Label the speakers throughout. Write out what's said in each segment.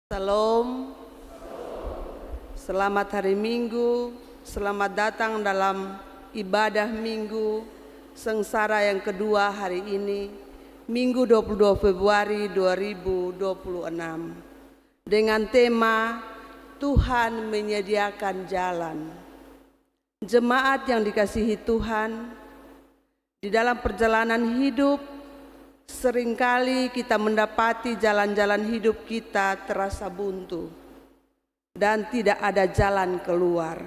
Speaker 1: Salam, selamat hari Minggu, selamat datang dalam ibadah Minggu Sengsara yang kedua hari ini, Minggu 22 Februari 2026, dengan tema Tuhan menyediakan jalan. Jemaat yang dikasihi Tuhan, di dalam perjalanan hidup, seringkali kita mendapati jalan-jalan hidup kita terasa buntu dan tidak ada jalan keluar.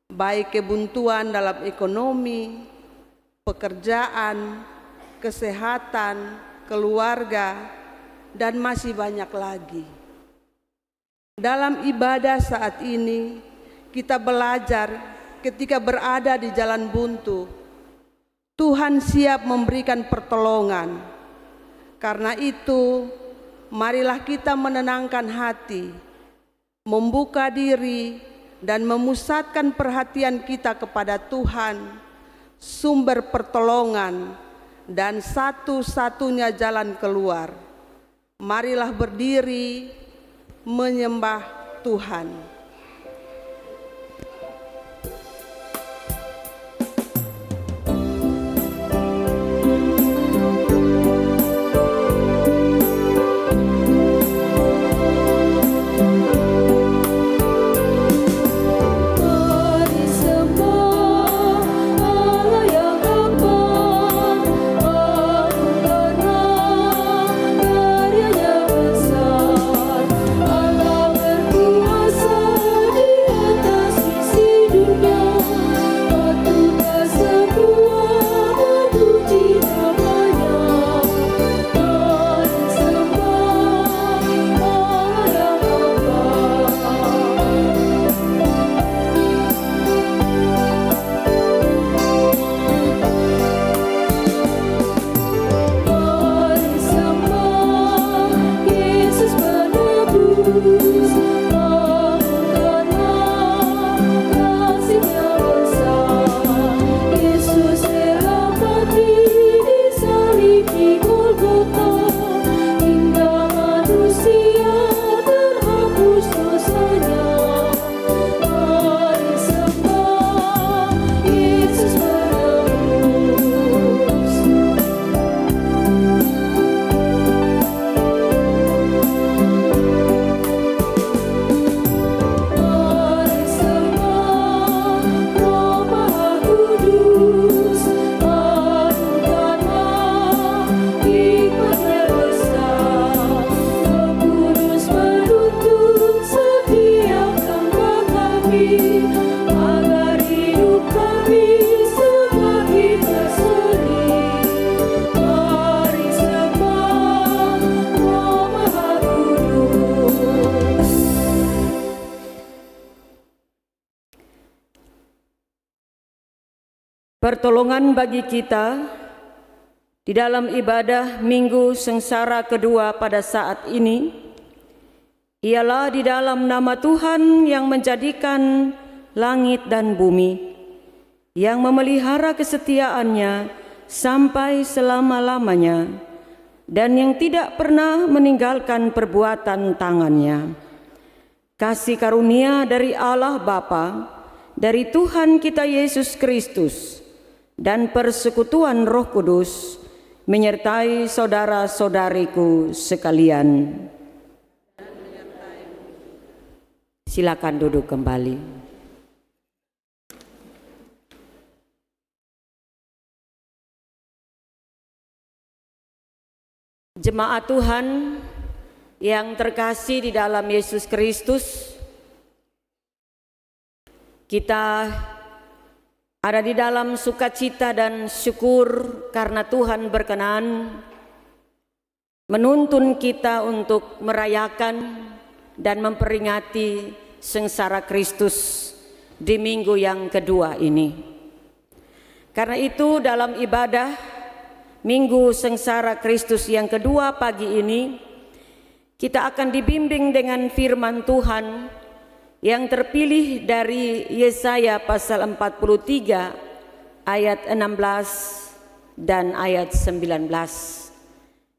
Speaker 1: Baik kebuntuan dalam ekonomi, pekerjaan, kesehatan, keluarga, dan masih banyak lagi. Dalam ibadah saat ini, kita belajar ketika berada di jalan buntu, Tuhan siap memberikan pertolongan. Karena itu, marilah kita menenangkan hati, membuka diri, dan memusatkan perhatian kita kepada Tuhan, sumber pertolongan dan satu-satunya jalan keluar. Marilah berdiri menyembah Tuhan.
Speaker 2: Pertolongan bagi kita di dalam ibadah Minggu Sengsara kedua pada saat ini ialah di dalam nama Tuhan yang menjadikan langit dan bumi, yang memelihara kesetiaannya sampai selama-lamanya, dan yang tidak pernah meninggalkan perbuatan tangannya. Kasih karunia dari Allah Bapa, dari Tuhan kita Yesus Kristus, dan persekutuan Roh Kudus menyertai saudara-saudariku sekalian. Silakan duduk kembali. Jemaat Tuhan yang terkasih di dalam Yesus Kristus, kita ada di dalam sukacita dan syukur karena Tuhan berkenan menuntun kita untuk merayakan dan memperingati sengsara Kristus di minggu yang kedua ini. Karena itu dalam ibadah Minggu Sengsara Kristus yang kedua pagi ini, kita akan dibimbing dengan firman Tuhan yang terpilih dari Yesaya pasal 43 ayat 16 dan ayat 19.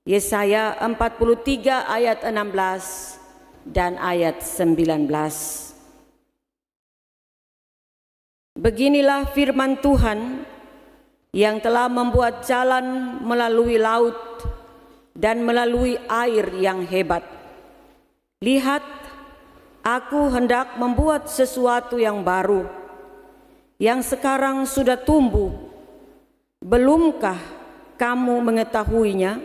Speaker 2: Yesaya 43 ayat 16 dan ayat 19. Beginilah firman Tuhan yang telah membuat jalan melalui laut dan melalui air yang hebat. Lihat, aku hendak membuat sesuatu yang baru, yang sekarang sudah tumbuh. Belumkah kamu mengetahuinya?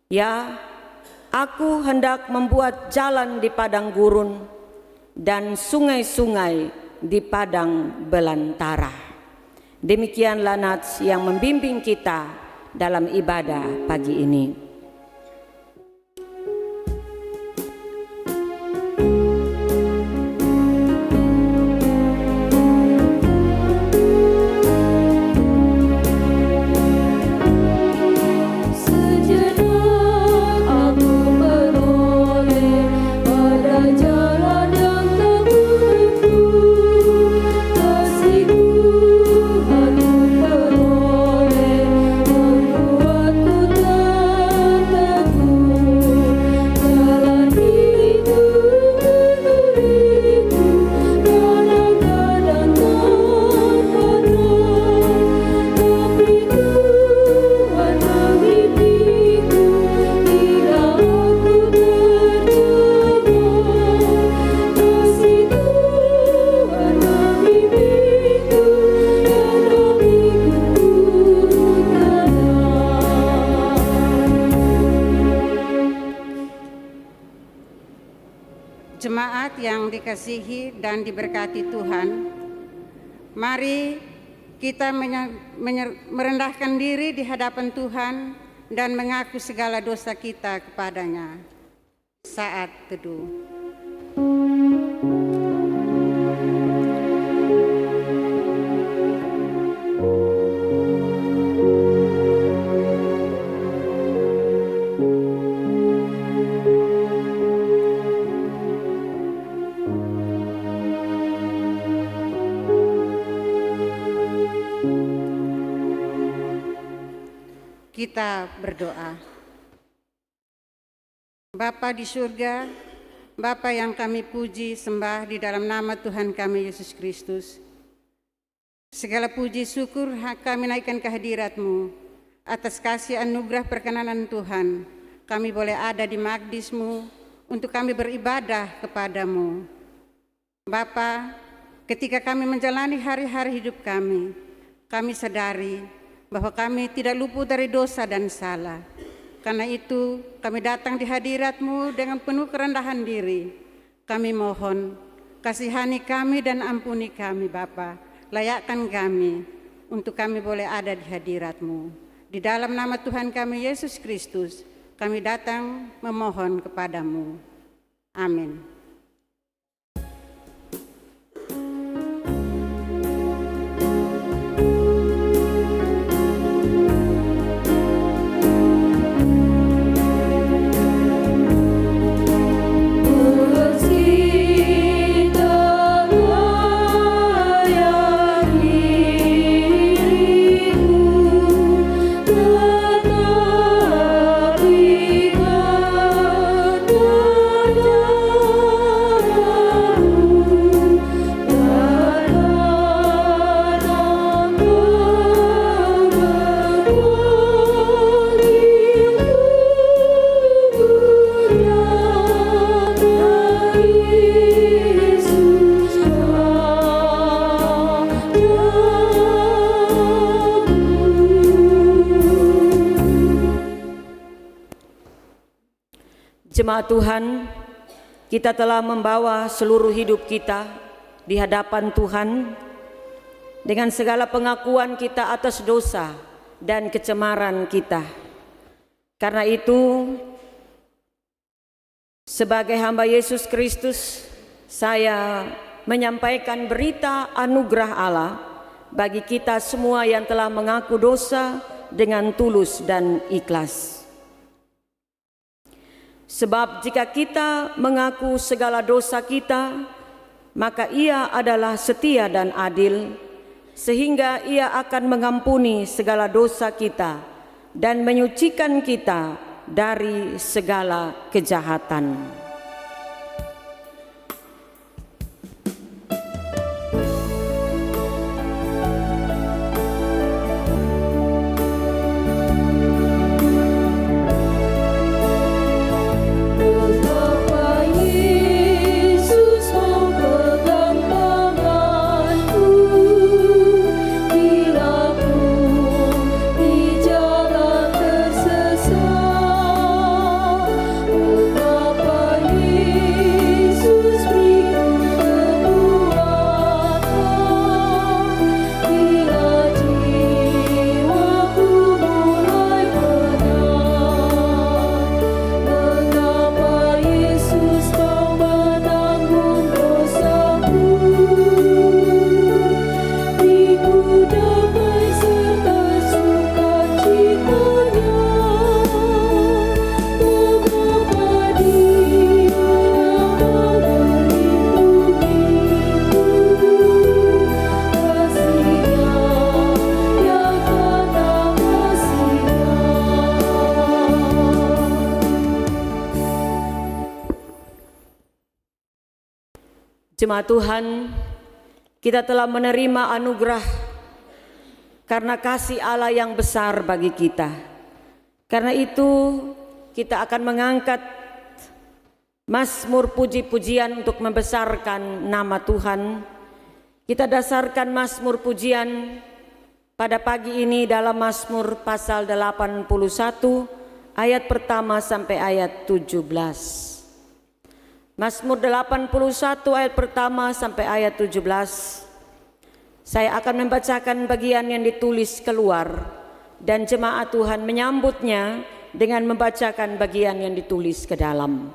Speaker 2: Ya, aku hendak membuat jalan di padang gurun dan sungai-sungai di padang belantara. Demikianlah nats yang membimbing kita dalam ibadah pagi ini.
Speaker 3: Jemaat yang dikasihi dan diberkati Tuhan, mari kita merendahkan diri di hadapan Tuhan dan mengaku segala dosa kita kepadanya. Saat teduh. Kita berdoa. Bapa di surga, Bapa yang kami puji sembah di dalam nama Tuhan kami Yesus Kristus. Segala puji syukur kami naikkan ke hadirat-Mu atas kasih anugerah perkenanan Tuhan. Kami boleh ada di magdis-Mu untuk kami beribadah kepada-Mu. Bapa, ketika kami menjalani hari-hari hidup kami sadari bahwa kami tidak luput dari dosa dan salah. Karena itu kami datang di hadirat-Mu dengan penuh kerendahan diri. Kami mohon, kasihani kami dan ampuni kami Bapa. Layakkan kami untuk kami boleh ada di hadirat-Mu. Di dalam nama Tuhan kami Yesus Kristus, kami datang memohon kepadamu. Amin.
Speaker 2: Jemaat Tuhan, kita telah membawa seluruh hidup kita di hadapan Tuhan dengan segala pengakuan kita atas dosa dan kecemaran kita. Karena itu, sebagai hamba Yesus Kristus, saya menyampaikan berita anugerah Allah bagi kita semua yang telah mengaku dosa dengan tulus dan ikhlas. Sebab jika kita mengaku segala dosa kita, maka Ia adalah setia dan adil, sehingga Ia akan mengampuni segala dosa kita dan menyucikan kita dari segala kejahatan. Jemaat Tuhan, kita telah menerima anugerah karena kasih Allah yang besar bagi kita. Karena itu kita akan mengangkat mazmur puji-pujian untuk membesarkan nama Tuhan. Kita dasarkan mazmur pujian pada pagi ini dalam Mazmur pasal 81 ayat pertama sampai ayat 17. Mazmur 81 ayat pertama sampai ayat 17. Saya akan membacakan bagian yang ditulis keluar dan jemaat Tuhan menyambutnya dengan membacakan bagian yang ditulis ke dalam.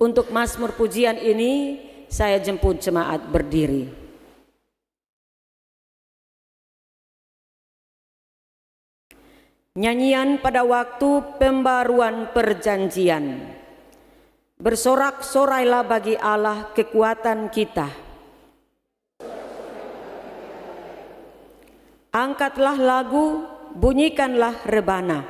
Speaker 2: Untuk mazmur pujian ini saya jemput jemaat berdiri. Nyanyian pada waktu pembaruan perjanjian. Bersorak-sorailah bagi Allah kekuatan kita. Angkatlah lagu, bunyikanlah rebana.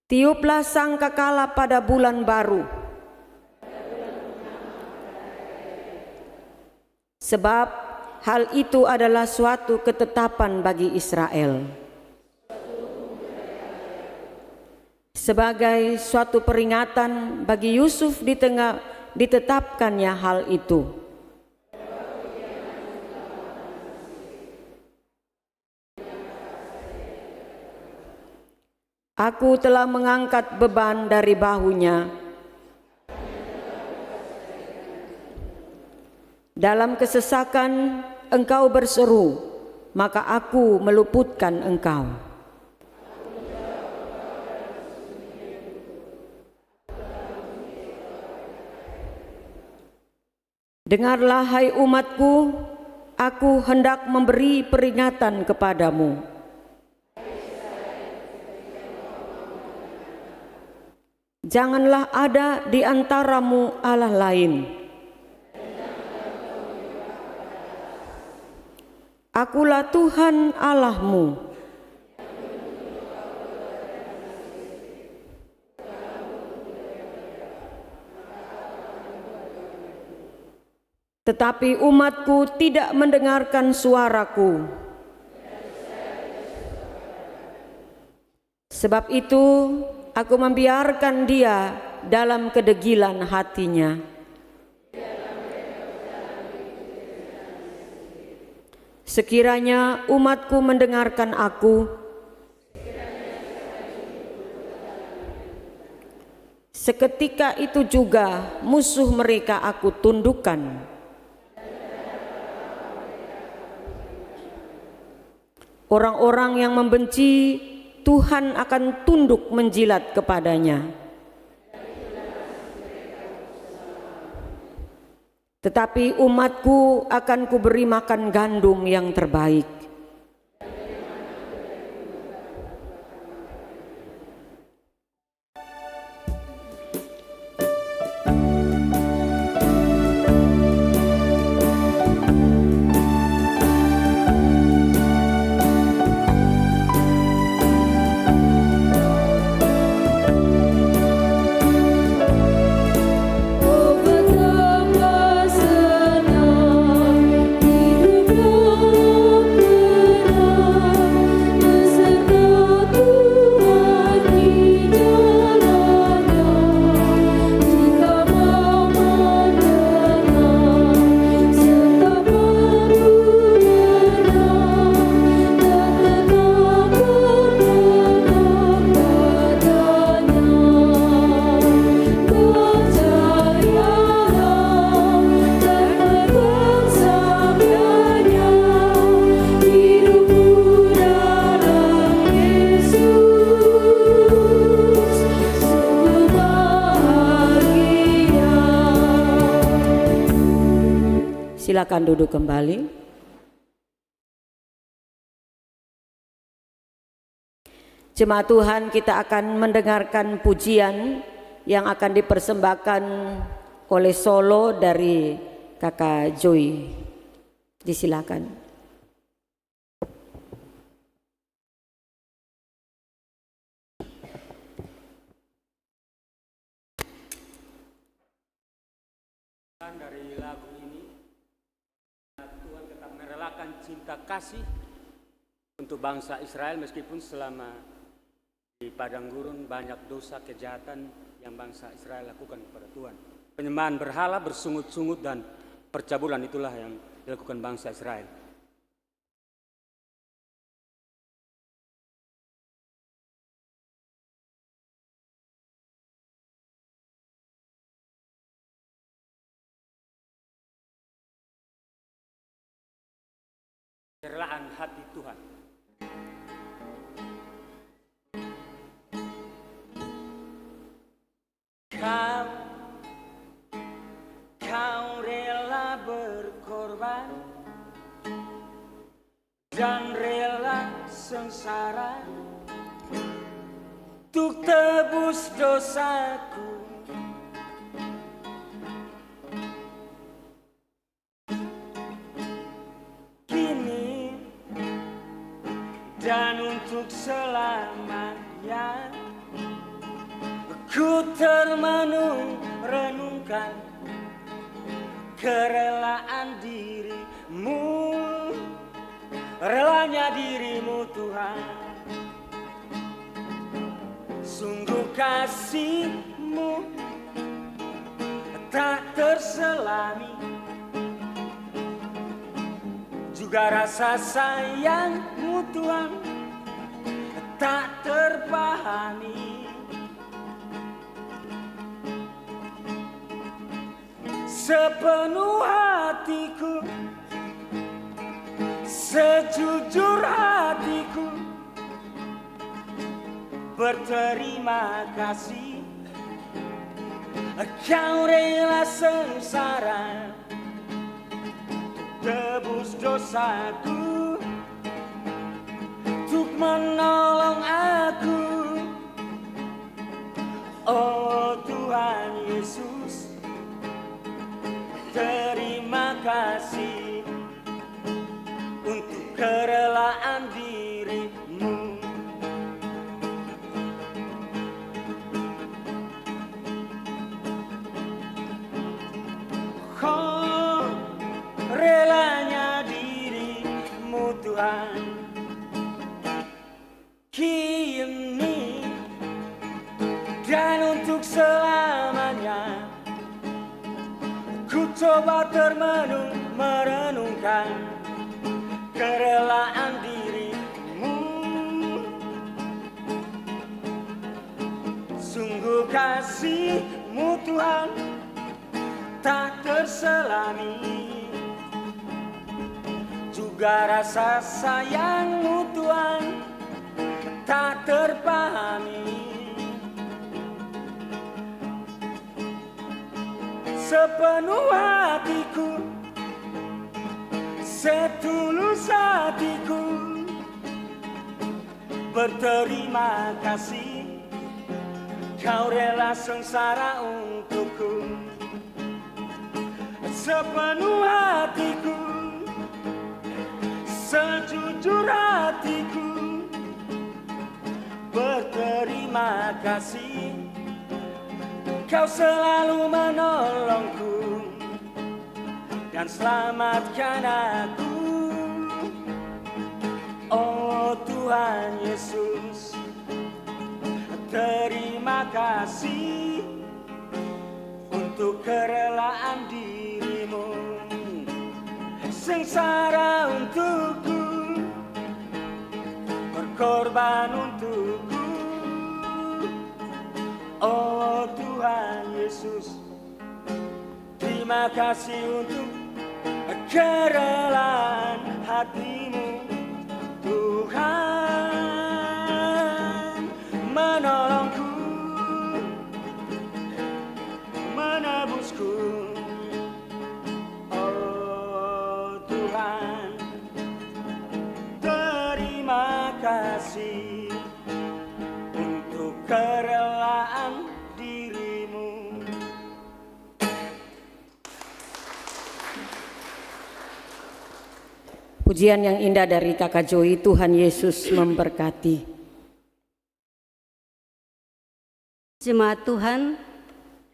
Speaker 2: Tiuplah sangkakala pada bulan baru. Sebab hal itu adalah suatu ketetapan bagi Israel. Sebagai suatu peringatan bagi Yusuf ditetapkannya hal itu. Aku telah mengangkat beban dari bahunya. Dalam kesesakan engkau berseru, maka aku meluputkan engkau. Dengarlah hai umatku, aku hendak memberi peringatan kepadamu. Janganlah ada di antaramu Allah lain. Akulah Tuhan Allahmu. Tetapi umatku tidak mendengarkan suaraku. Sebab itu aku membiarkan dia dalam kedegilan hatinya. Sekiranya umatku mendengarkan aku, seketika itu juga musuh mereka aku tundukkan. Orang-orang yang membenci Tuhan akan tunduk menjilat kepadanya. Tetapi umatku akan kuberi makan gandum yang terbaik. Silakan duduk kembali. Jemaat Tuhan, kita akan mendengarkan pujian yang akan dipersembahkan oleh solo dari Kakak Joy. Disilakan.
Speaker 4: Tuhan dari lagu ini, Tuhan tetap merelakan cinta kasih untuk bangsa Israel meskipun selama di padang gurun banyak dosa kejahatan yang bangsa Israel lakukan kepada Tuhan. Penyembahan berhala, bersungut-sungut dan percabulan itulah yang dilakukan bangsa Israel. Kerelaan hati Tuhan. Kau rela berkorban dan rela sengsara untuk tebus dosaku. Dan untuk selamanya ku termenung renungkan kerelaan dirimu, relanya dirimu Tuhan. Sungguh kasih-Mu tak terselami, juga rasa sayang-Mu Tuhan tak terpahami. Sepenuh hatiku, sejujur hatiku berterima kasih. Kau rela sengsara tebus dosaku, untuk menolong aku. Oh Tuhan Yesus, terima kasih untuk kerelaan dirimu. Oh, relanya dirimu Tuhan, kini dan untuk selamanya ku coba termenung merenungkan kerelaan dirimu. Sungguh kasih-Mu Tuhan tak terselami, juga rasa sayang-Mu Tuhan tak terpahami. Sepenuh hatiku, setulus hatiku berterima kasih. Kau rela sengsara untukku. Sepenuh hatiku, sejujur hatiku berterima kasih. Kau selalu menolongku dan selamatkan aku. Oh Tuhan Yesus, terima kasih untuk kerelaan dirimu. Sengsara untukku, berkorban untukku. Oh Tuhan Yesus, terima kasih untuk kerelaan hati-Mu. Tuhan menolongku, menebusku. Oh Tuhan, terima kasih untuk kerelaan dirimu.
Speaker 2: Pujian yang indah dari Kakak Joy. Tuhan Yesus memberkati.
Speaker 5: Jemaat Tuhan,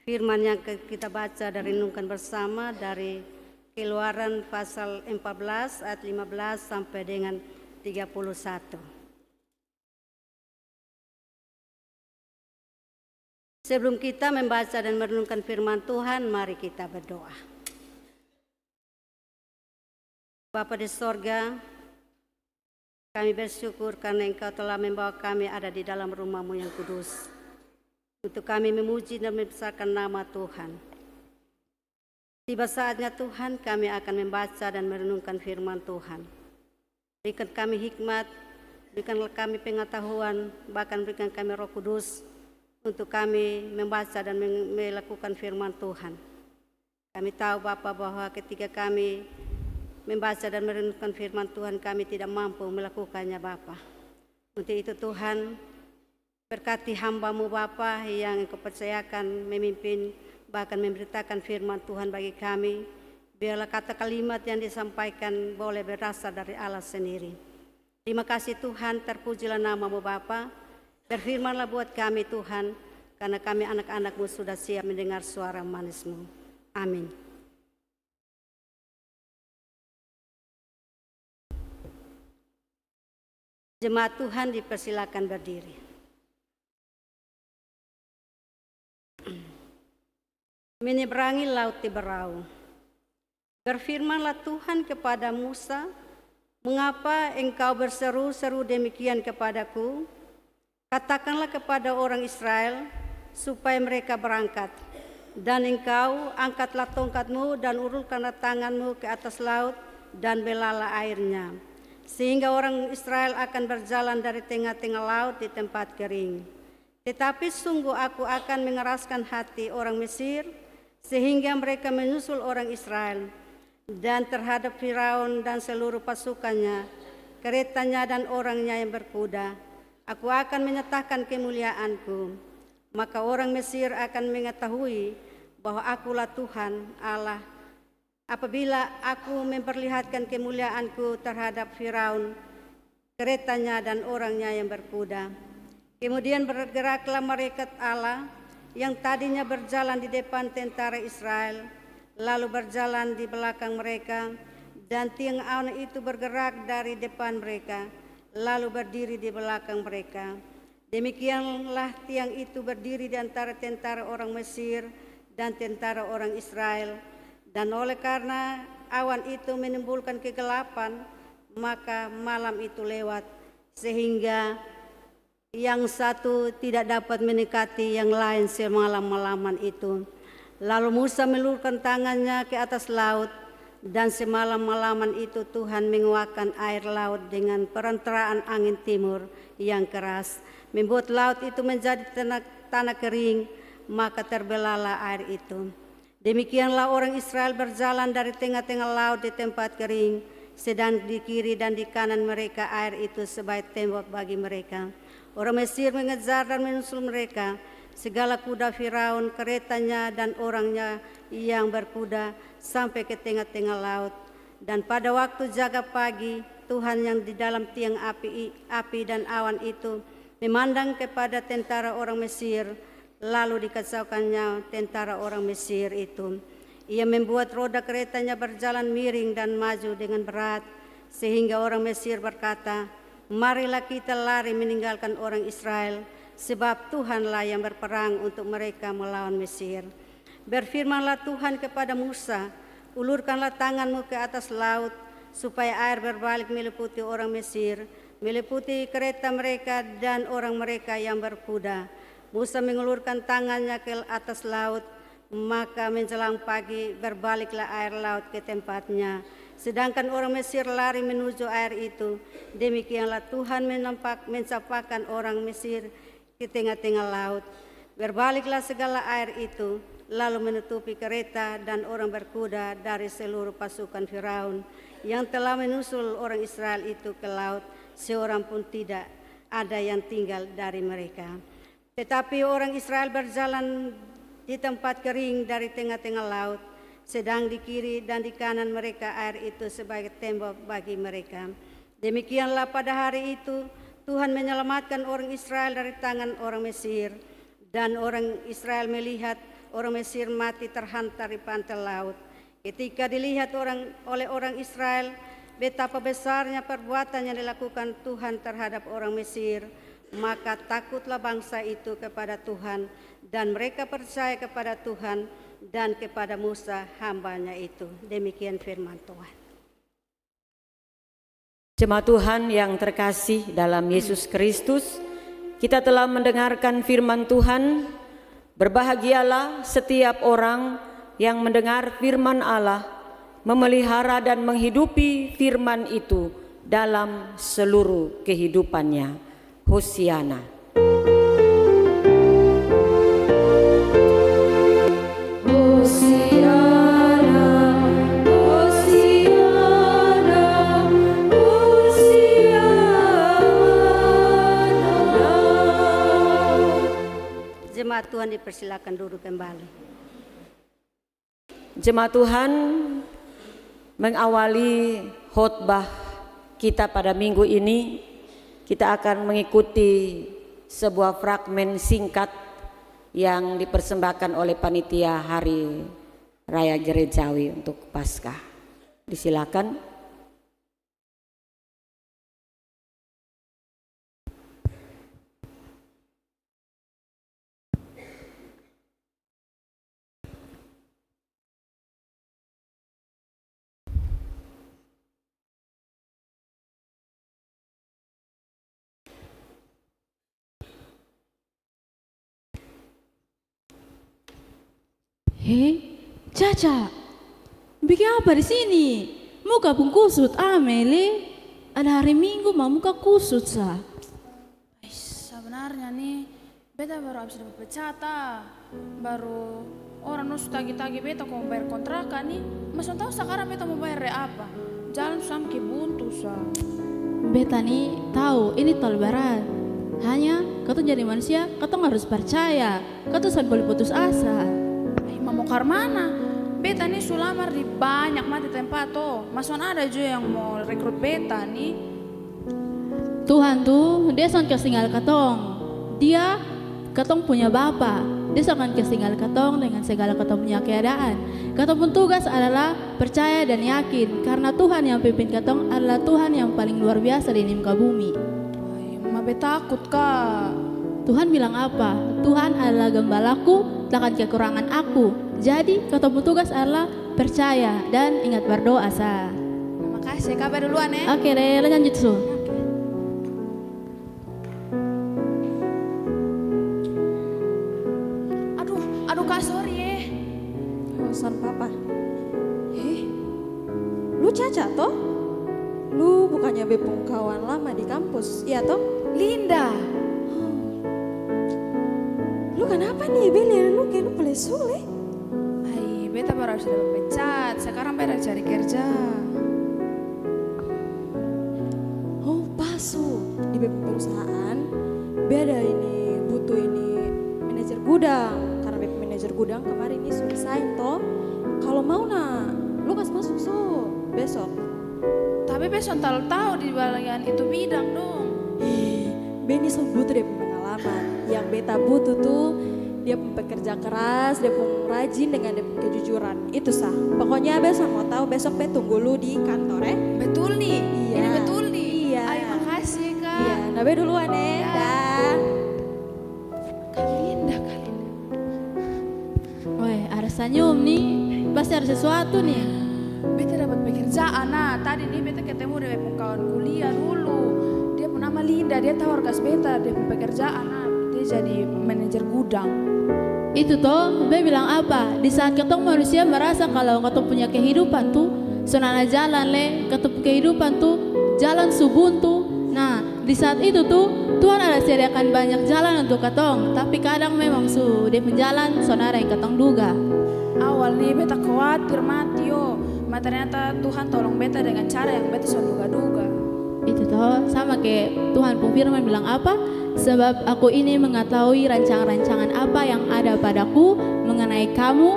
Speaker 5: Firman yang kita baca dan renungkan bersama dari Keluaran pasal 14 ayat 15 sampai dengan 31. Sebelum kita membaca dan merenungkan firman Tuhan, mari kita berdoa. Bapa di sorga, kami bersyukur karena Engkau telah membawa kami ada di dalam rumah-Mu yang kudus, untuk kami memuji dan membesarkan nama Tuhan. Tiba saatnya Tuhan, kami akan membaca dan merenungkan firman Tuhan. Berikan kami hikmat, berikanlah kami pengetahuan, bahkan berikan kami Roh Kudus untuk kami membaca dan melakukan firman Tuhan. Kami tahu Bapa bahwa ketika kami membaca dan merenungkan firman Tuhan, kami tidak mampu melakukannya Bapa. Untuk itu Tuhan, berkati hamba-Mu Bapa yang Engkau percayakan memimpin bahkan memberitakan firman Tuhan bagi kami. Biarlah kata kalimat yang disampaikan boleh berasal dari Allah sendiri. Terima kasih Tuhan, terpujilah nama-Mu Bapa. Berfirmanlah buat kami Tuhan, karena kami anak-anak-Mu sudah siap mendengar suara manis-Mu. Amin. Jemaat Tuhan dipersilakan berdiri. Menyeberangi laut Tiberau. Berfirmanlah Tuhan kepada Musa, "Mengapa engkau berseru-seru demikian kepadaku? Katakanlah kepada orang Israel supaya mereka berangkat. Dan engkau angkatlah tongkatmu dan urulkanlah tanganmu ke atas laut dan belalah airnya, sehingga orang Israel akan berjalan dari tengah-tengah laut di tempat kering. Tetapi sungguh aku akan mengeraskan hati orang Mesir, sehingga mereka menyusul orang Israel, dan terhadap Firaun dan seluruh pasukannya, keretanya dan orangnya yang berkuda, aku akan menyatakan kemuliaanku. Maka orang Mesir akan mengetahui bahwa akulah Tuhan Allah, apabila aku memperlihatkan kemuliaanku terhadap Firaun, keretanya dan orangnya yang berkuda." Kemudian bergeraklah malaikat Allah yang tadinya berjalan di depan tentara Israel, lalu berjalan di belakang mereka, dan tiang awan itu bergerak dari depan mereka, lalu berdiri di belakang mereka. Demikianlah tiang itu berdiri di antara tentara orang Mesir dan tentara orang Israel, dan oleh karena awan itu menimbulkan kegelapan, maka malam itu lewat, sehingga yang satu tidak dapat mendekati yang lain semalam-malaman itu. Lalu Musa melulurkan tangannya ke atas laut, dan semalam-malaman itu Tuhan menguakkan air laut dengan perantaraan angin timur yang keras, membuat laut itu menjadi tanah kering, maka terbelahlah air itu. Demikianlah orang Israel berjalan dari tengah-tengah laut di tempat kering, sedang di kiri dan di kanan mereka air itu sebagai tembok bagi mereka. Orang Mesir mengejar dan menyusul mereka, segala kuda Firaun, keretanya dan orangnya yang berkuda sampai ke tengah-tengah laut. Dan pada waktu jaga pagi, Tuhan yang di dalam tiang api dan awan itu memandang kepada tentara orang Mesir, lalu dikacaukannya tentara orang Mesir itu. Ia membuat roda keretanya berjalan miring dan maju dengan berat, sehingga orang Mesir berkata, "Marilah kita lari meninggalkan orang Israel, sebab Tuhanlah yang berperang untuk mereka melawan Mesir." Berfirmanlah Tuhan kepada Musa, "Ulurkanlah tanganmu ke atas laut, supaya air berbalik meliputi orang Mesir, meliputi kereta mereka dan orang mereka yang berkuda." Musa mengulurkan tangannya ke atas laut, maka menjelang pagi berbaliklah air laut ke tempatnya. Sedangkan orang Mesir lari menuju air itu. Demikianlah Tuhan mencampakkan orang Mesir ke tengah-tengah laut. Berbaliklah segala air itu, lalu menutupi kereta dan orang berkuda dari seluruh pasukan Firaun yang telah menyusul orang Israel itu ke laut. Seorang pun tidak ada yang tinggal dari mereka. Tetapi orang Israel berjalan di tempat kering dari tengah-tengah laut, sedang di kiri dan di kanan mereka air itu sebagai tembok bagi mereka. Demikianlah pada hari itu Tuhan menyelamatkan orang Israel dari tangan orang Mesir, dan orang Israel melihat orang Mesir mati terhantar di pantai laut. Ketika dilihat oleh orang Israel betapa besarnya perbuatan yang dilakukan Tuhan terhadap orang Mesir, maka takutlah bangsa itu kepada Tuhan dan mereka percaya kepada Tuhan dan kepada Musa hambanya itu. Demikian firman Tuhan.
Speaker 2: Jemaat Tuhan yang terkasih dalam Yesus Kristus, kita telah mendengarkan firman Tuhan. Berbahagialah setiap orang yang mendengar firman Allah, memelihara dan menghidupi firman itu dalam seluruh kehidupannya. Hosiana.
Speaker 5: Jemaat Tuhan dipersilakan duduk kembali.
Speaker 2: Jemaat Tuhan, mengawali khotbah kita pada minggu ini, kita akan mengikuti sebuah fragmen singkat yang dipersembahkan oleh panitia Hari Raya Gerejawi untuk Paskah. Disilakan.
Speaker 6: Hei, Caca, bikin apa di sini? Muka pun kusut, Ameli. Ada hari Minggu, mau muka kusut sah.
Speaker 7: Sebenarnya nih, beta baru habis dapat pecata. Baru orang nusu tagi-tagi beta mau bayar kontrakan nih. Mas tahu sekarang beta mau bayar apa? Jalan sampai buntu sah.
Speaker 6: Beta nih tahu ini tol barat. Hanya kau jadi manusia, kau harus percaya. Kau tuh boleh putus asa.
Speaker 7: Mau mana? Beta nih sulamar di banyak mati tempat tuh. Mason ada juga yang mau rekrut beta nih.
Speaker 6: Tuhan tuh dia akan kesinggal katong. Dia katong punya bapa. Dia akan kesinggal katong dengan segala katong punya keadaan. Katong pun tugas adalah percaya dan yakin karena Tuhan yang pimpin katong adalah Tuhan yang paling luar biasa di muka bumi.
Speaker 7: Ay, ma beta takut kak.
Speaker 6: Tuhan bilang apa? Tuhan adalah gembalaku, takkan kekurangan aku. Jadi katong tugas adalah percaya dan ingat berdoa sah.
Speaker 7: Terima kasih, kabar duluan ya.
Speaker 6: Oke deh, lanjut su.
Speaker 7: Aduh kak sorry ya.
Speaker 8: Urusan papa. Lu Caca toh? Lu bukannya bepung kawan lama di kampus, iya toh?
Speaker 7: Linda.
Speaker 8: Lu kenapa nih Beli? Lu kayak lu pelesule.
Speaker 7: Ay, beta baru harus dapat pecat. Sekarang beta cari kerja.
Speaker 8: Oh pasu di bepung perusahaan beda ini butuh ini manajer gudang karena bepung manajer gudang kemarin ini sudah resign toh. Kalau mau lu kasih masuk besok.
Speaker 7: Tapi besok tahu di bagian itu bidang dong.
Speaker 8: Benny so butuh dia pengalaman. Yang beta butuh tuh dia pekerja keras, dia rajin dengan dia kejujuran. Itu sah. Pokoknya besok mau tahu besok be tunggu lu di kantor ya.
Speaker 7: Betul nih.
Speaker 8: Iya.
Speaker 7: Ini betul nih.
Speaker 8: Iya.
Speaker 7: Ay, makasih kak.
Speaker 8: Iya, nah be duluan ya. Dah.
Speaker 7: Kak Linda.
Speaker 6: Woi, ada senyum nih. Pasti ada sesuatu nih.
Speaker 7: Beta dapat pekerjaan. Nah, tadi nih beta ketemu dengan kawan kuliah dulu. Dia nama Linda, dia tawarkan beta dia pekerjaan. Nah, dia jadi manajer gudang.
Speaker 6: Itu toh, be bilang apa? Di saat ketong manusia merasa kalau ketong punya kehidupan tuh senana jalan le, ketong kehidupan tuh jalan subuntu. Nah, di saat itu tuh Tuhan ada sediakan banyak jalan untuk ketong, tapi kadang memang dia menjalan sonara yang ketong duga.
Speaker 7: Awal nih beta khawatir mati yo. Ternyata Tuhan tolong beta dengan cara yang beta selalu duga-duga.
Speaker 6: Itu toh sama kayak Tuhan pun firman bilang apa? Sebab aku ini mengetahui rancangan-rancangan apa yang ada padaku mengenai kamu,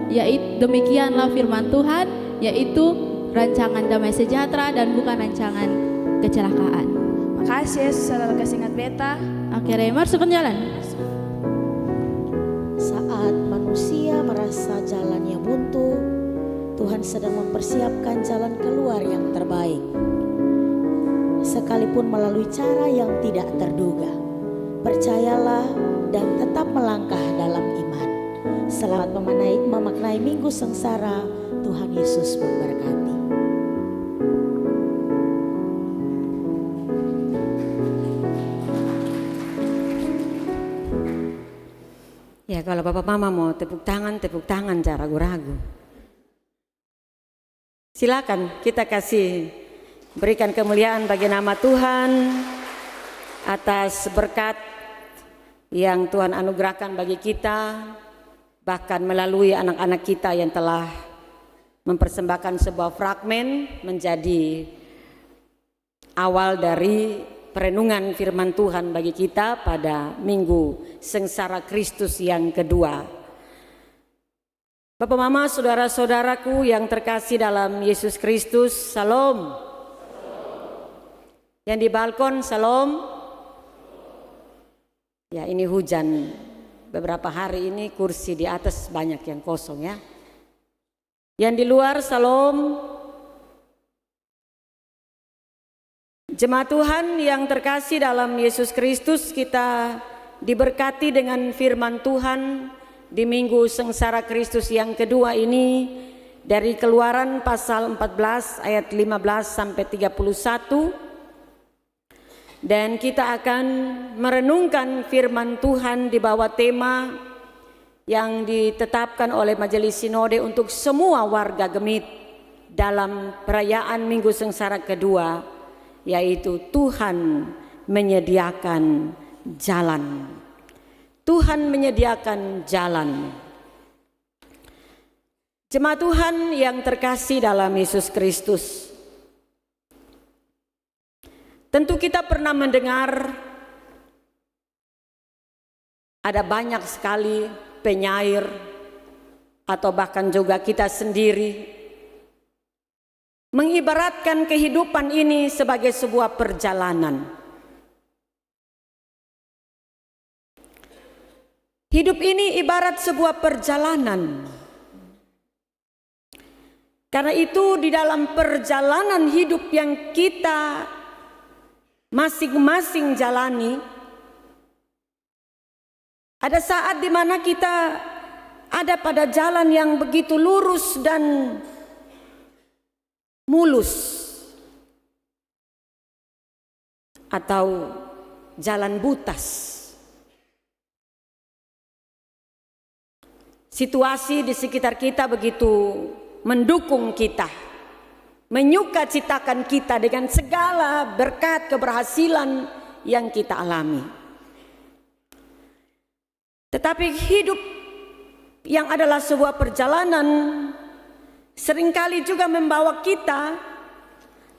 Speaker 6: yaitu demikianlah firman Tuhan, yaitu rancangan damai sejahtera dan bukan rancangan kecelakaan.
Speaker 7: Makasih Yesus selalu kasih ingat beta.
Speaker 6: Akhirnya masuk ke jalan.
Speaker 8: Saat manusia
Speaker 9: manusia merasa jalannya buntu, Tuhan sedang mempersiapkan jalan keluar yang terbaik. Sekalipun melalui cara yang tidak terduga, percayalah dan tetap melangkah dalam iman. Selamat memaknai Minggu Sengsara. Tuhan Yesus memberkati.
Speaker 2: Ya, kalau Bapak Mama mau tepuk tangan jangan ragu-ragu. Silakan kita kasih berikan kemuliaan bagi nama Tuhan atas berkat yang Tuhan anugerahkan bagi kita, bahkan melalui anak-anak kita yang telah mempersembahkan sebuah fragmen menjadi awal dari perenungan firman Tuhan bagi kita pada Minggu Sengsara Kristus yang kedua. Bapak Mama, saudara-saudaraku yang terkasih dalam Yesus Kristus, Salam. Yang di balkon, Salam. Ya, ini hujan. Beberapa hari ini kursi di atas banyak yang kosong ya. Yang di luar, Salam. Jemaat Tuhan yang terkasih dalam Yesus Kristus, kita diberkati dengan firman Tuhan di Minggu Sengsara Kristus yang kedua ini dari Keluaran pasal 14 ayat 15 sampai 31. Dan kita akan merenungkan firman Tuhan di bawah tema yang ditetapkan oleh Majelis Sinode untuk semua warga Gemit dalam perayaan Minggu Sengsara kedua, yaitu Tuhan menyediakan jalan. Tuhan menyediakan jalan. Jemaat Tuhan yang terkasih dalam Yesus Kristus, tentu kita pernah mendengar ada banyak sekali penyair atau bahkan juga kita sendiri mengibaratkan kehidupan ini sebagai sebuah perjalanan. Hidup ini ibarat sebuah perjalanan. Karena itu di dalam perjalanan hidup yang kita masing-masing jalani, ada saat di mana kita ada pada jalan yang begitu lurus dan mulus, atau jalan butas. Situasi di sekitar kita begitu mendukung kita, menyukacitakan kita dengan segala berkat keberhasilan yang kita alami. Tetapi hidup yang adalah sebuah perjalanan seringkali juga membawa kita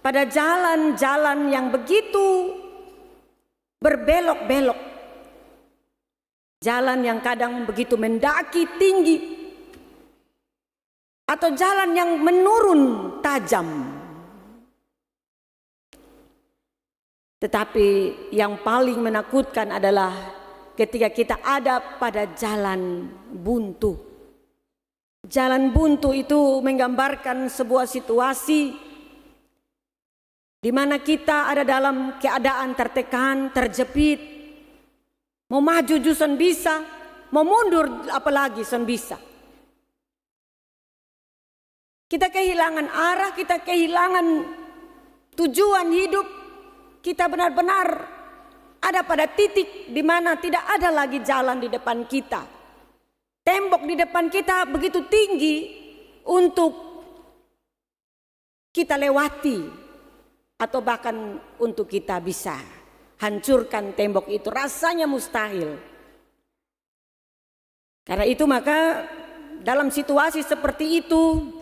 Speaker 2: pada jalan-jalan yang begitu berbelok-belok. Jalan yang kadang begitu mendaki tinggi, atau jalan yang menurun tajam. Tetapi yang paling menakutkan adalah ketika kita ada pada jalan buntu. Jalan buntu itu menggambarkan sebuah situasi di mana kita ada dalam keadaan tertekan, terjepit. Mau maju jusan bisa, mau mundur apalagi son bisa. Kita kehilangan arah, kita kehilangan tujuan hidup. Kita benar-benar ada pada titik di mana tidak ada lagi jalan di depan kita. Tembok di depan kita begitu tinggi untuk kita lewati, atau bahkan untuk kita bisa hancurkan tembok itu, rasanya mustahil. Karena itu maka dalam situasi seperti itu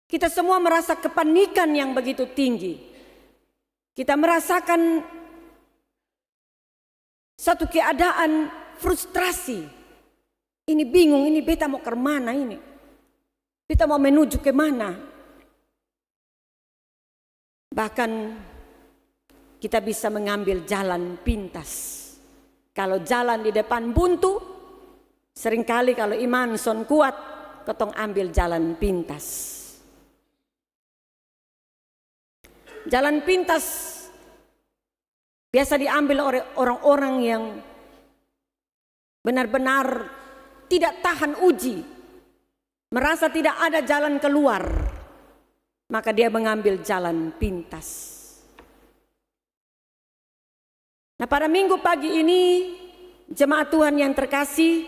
Speaker 2: kita semua merasa kepanikan yang begitu tinggi. Kita merasakan satu keadaan frustrasi. Ini bingung, ini beta mau ke mana ini? Beta mau menuju ke mana? Bahkan kita bisa mengambil jalan pintas Kalau jalan di depan buntu, seringkali kalau iman son kuat, ketong ambil jalan pintas. Jalan pintas biasa diambil oleh orang-orang yang benar-benar tidak tahan uji, merasa tidak ada jalan keluar, maka dia mengambil jalan pintas. Nah, pada minggu pagi ini, jemaat Tuhan yang terkasih,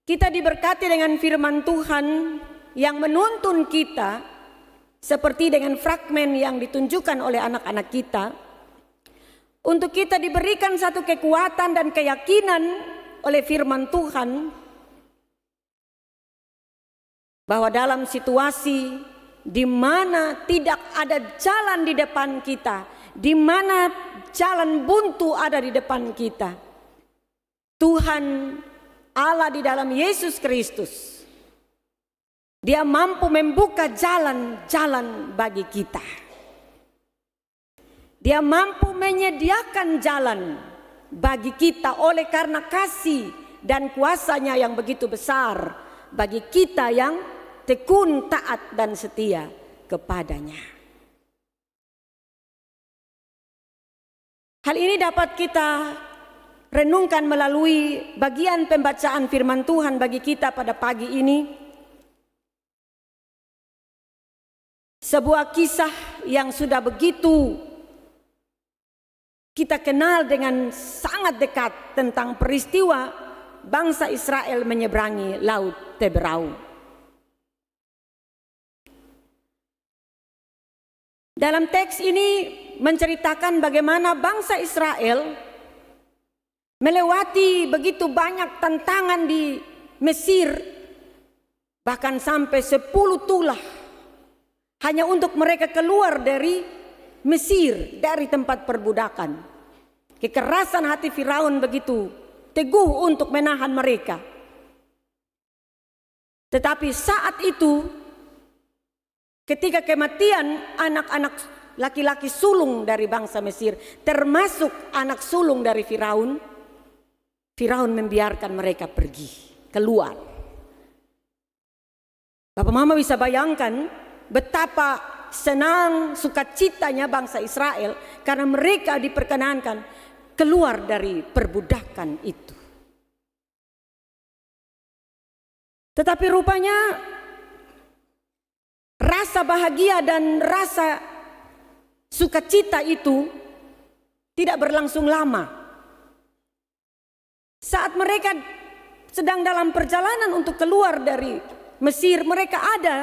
Speaker 2: kita diberkati dengan firman Tuhan yang menuntun kita seperti dengan fragmen yang ditunjukkan oleh anak-anak kita, untuk kita diberikan satu kekuatan dan keyakinan oleh firman Tuhan bahwa dalam situasi di mana tidak ada jalan di depan kita, di mana jalan buntu ada di depan kita, Tuhan Allah di dalam Yesus Kristus, Dia mampu membuka jalan-jalan bagi kita. Dia mampu menyediakan jalan bagi kita oleh karena kasih dan kuasa-Nya yang begitu besar bagi kita yang tekun, taat dan setia kepadanya. Hal ini dapat kita renungkan melalui bagian pembacaan firman Tuhan bagi kita pada pagi ini. Sebuah kisah yang sudah begitu kita kenal dengan sangat dekat tentang peristiwa bangsa Israel menyeberangi Laut Teberau. Dalam teks ini menceritakan bagaimana bangsa Israel melewati begitu banyak tantangan di Mesir, bahkan sampai 10 tulah hanya untuk mereka keluar dari Mesir, dari tempat perbudakan. Kekerasan hati Firaun begitu teguh untuk menahan mereka. Tetapi saat itu, ketika kematian anak-anak laki-laki sulung dari bangsa Mesir, termasuk anak sulung dari Firaun, Firaun membiarkan mereka pergi, keluar. Bapak Mama bisa bayangkan betapa senang sukacitanya bangsa Israel karena mereka diperkenankan keluar dari perbudakan itu. Tetapi rupanya rasa bahagia dan rasa sukacita itu tidak berlangsung lama. Saat mereka sedang dalam perjalanan untuk keluar dari Mesir, mereka ada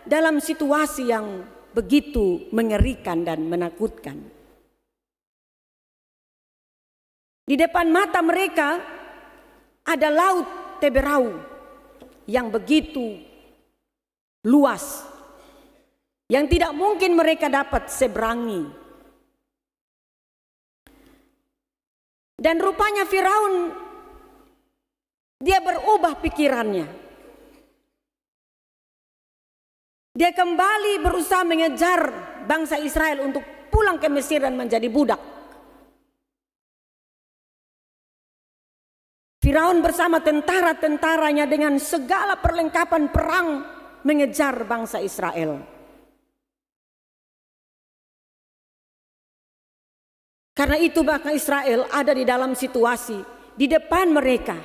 Speaker 2: dalam situasi yang begitu mengerikan dan menakutkan. Di depan mata mereka ada Laut Teberau yang begitu luas, yang tidak mungkin mereka dapat seberangi. Dan rupanya Firaun, dia berubah pikirannya. Dia kembali berusaha mengejar bangsa Israel untuk pulang ke Mesir dan menjadi budak. Firaun bersama tentara-tentaranya dengan segala perlengkapan perang mengejar bangsa Israel. Karena itu bangsa Israel ada di dalam situasi di depan mereka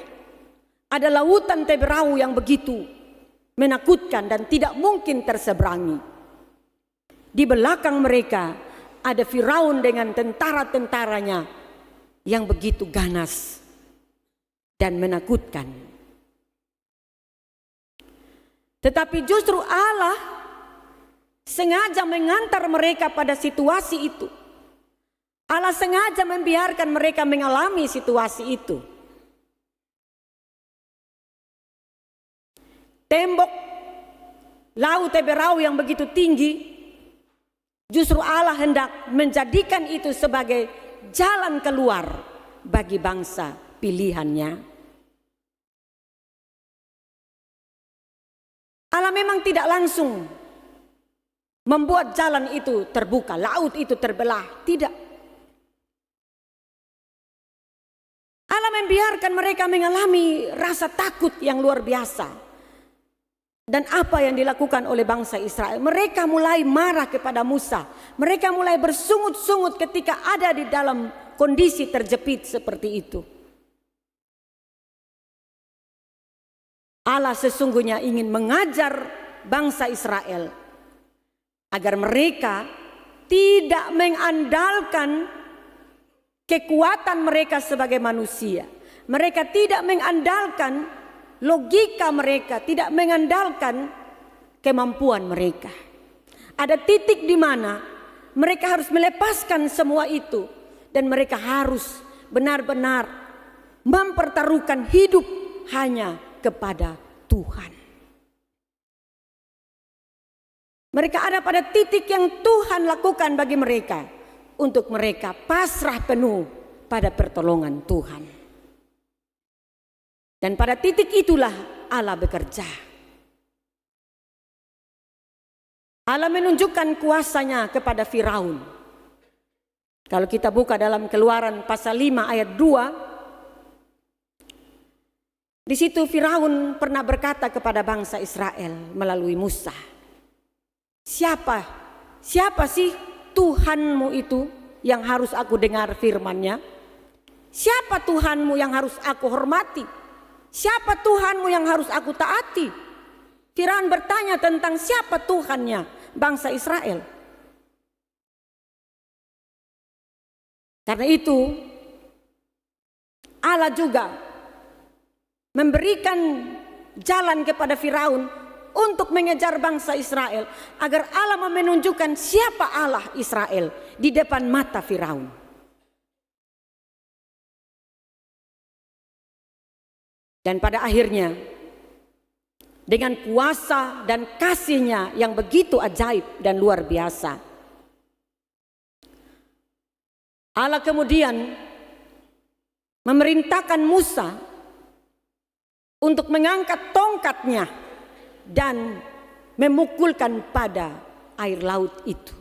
Speaker 2: ada lautan Teberau yang begitu menakutkan dan tidak mungkin terseberangi. Di belakang mereka ada Firaun dengan tentara-tentaranya yang begitu ganas dan menakutkan. Tetapi justru Allah sengaja mengantar mereka pada situasi itu. Allah sengaja membiarkan mereka mengalami situasi itu. Tembok Laut Teberau yang begitu tinggi, justru Allah hendak menjadikan itu sebagai jalan keluar bagi bangsa pilihannya. Allah memang tidak langsung membuat jalan itu terbuka, laut itu terbelah, tidak. Allah membiarkan mereka mengalami rasa takut yang luar biasa. Dan apa yang dilakukan oleh bangsa Israel? Mereka mulai marah kepada Musa. Mereka mulai bersungut-sungut ketika ada di dalam kondisi terjepit seperti itu. Allah sesungguhnya ingin mengajar bangsa Israel agar mereka tidak mengandalkan kekuatan mereka sebagai manusia. Mereka tidak mengandalkan logika mereka, tidak mengandalkan kemampuan mereka. Ada titik di mana mereka harus melepaskan semua itu dan mereka harus benar-benar mempertaruhkan hidup hanya kepada Tuhan. Mereka ada pada titik yang Tuhan lakukan bagi mereka untuk mereka pasrah penuh pada pertolongan Tuhan. Dan pada titik itulah Allah bekerja. Allah menunjukkan kuasanya kepada Firaun. Kalau kita buka dalam Keluaran pasal 5 ayat 2, di situ Firaun pernah berkata kepada bangsa Israel melalui Musa, Siapa sih Tuhanmu itu yang harus aku dengar firman-Nya? Siapa Tuhanmu yang harus aku hormati? Siapa Tuhanmu yang harus aku taati? Firaun bertanya tentang siapa Tuhannya bangsa Israel. Karena itu Allah juga memberikan jalan kepada Firaun untuk mengejar bangsa Israel agar Allah menunjukkan siapa Allah Israel di depan mata Firaun. Dan pada akhirnya dengan kuasa dan kasih-Nya yang begitu ajaib dan luar biasa, Allah kemudian memerintahkan Musa untuk mengangkat tongkatnya dan memukulkan pada air laut itu.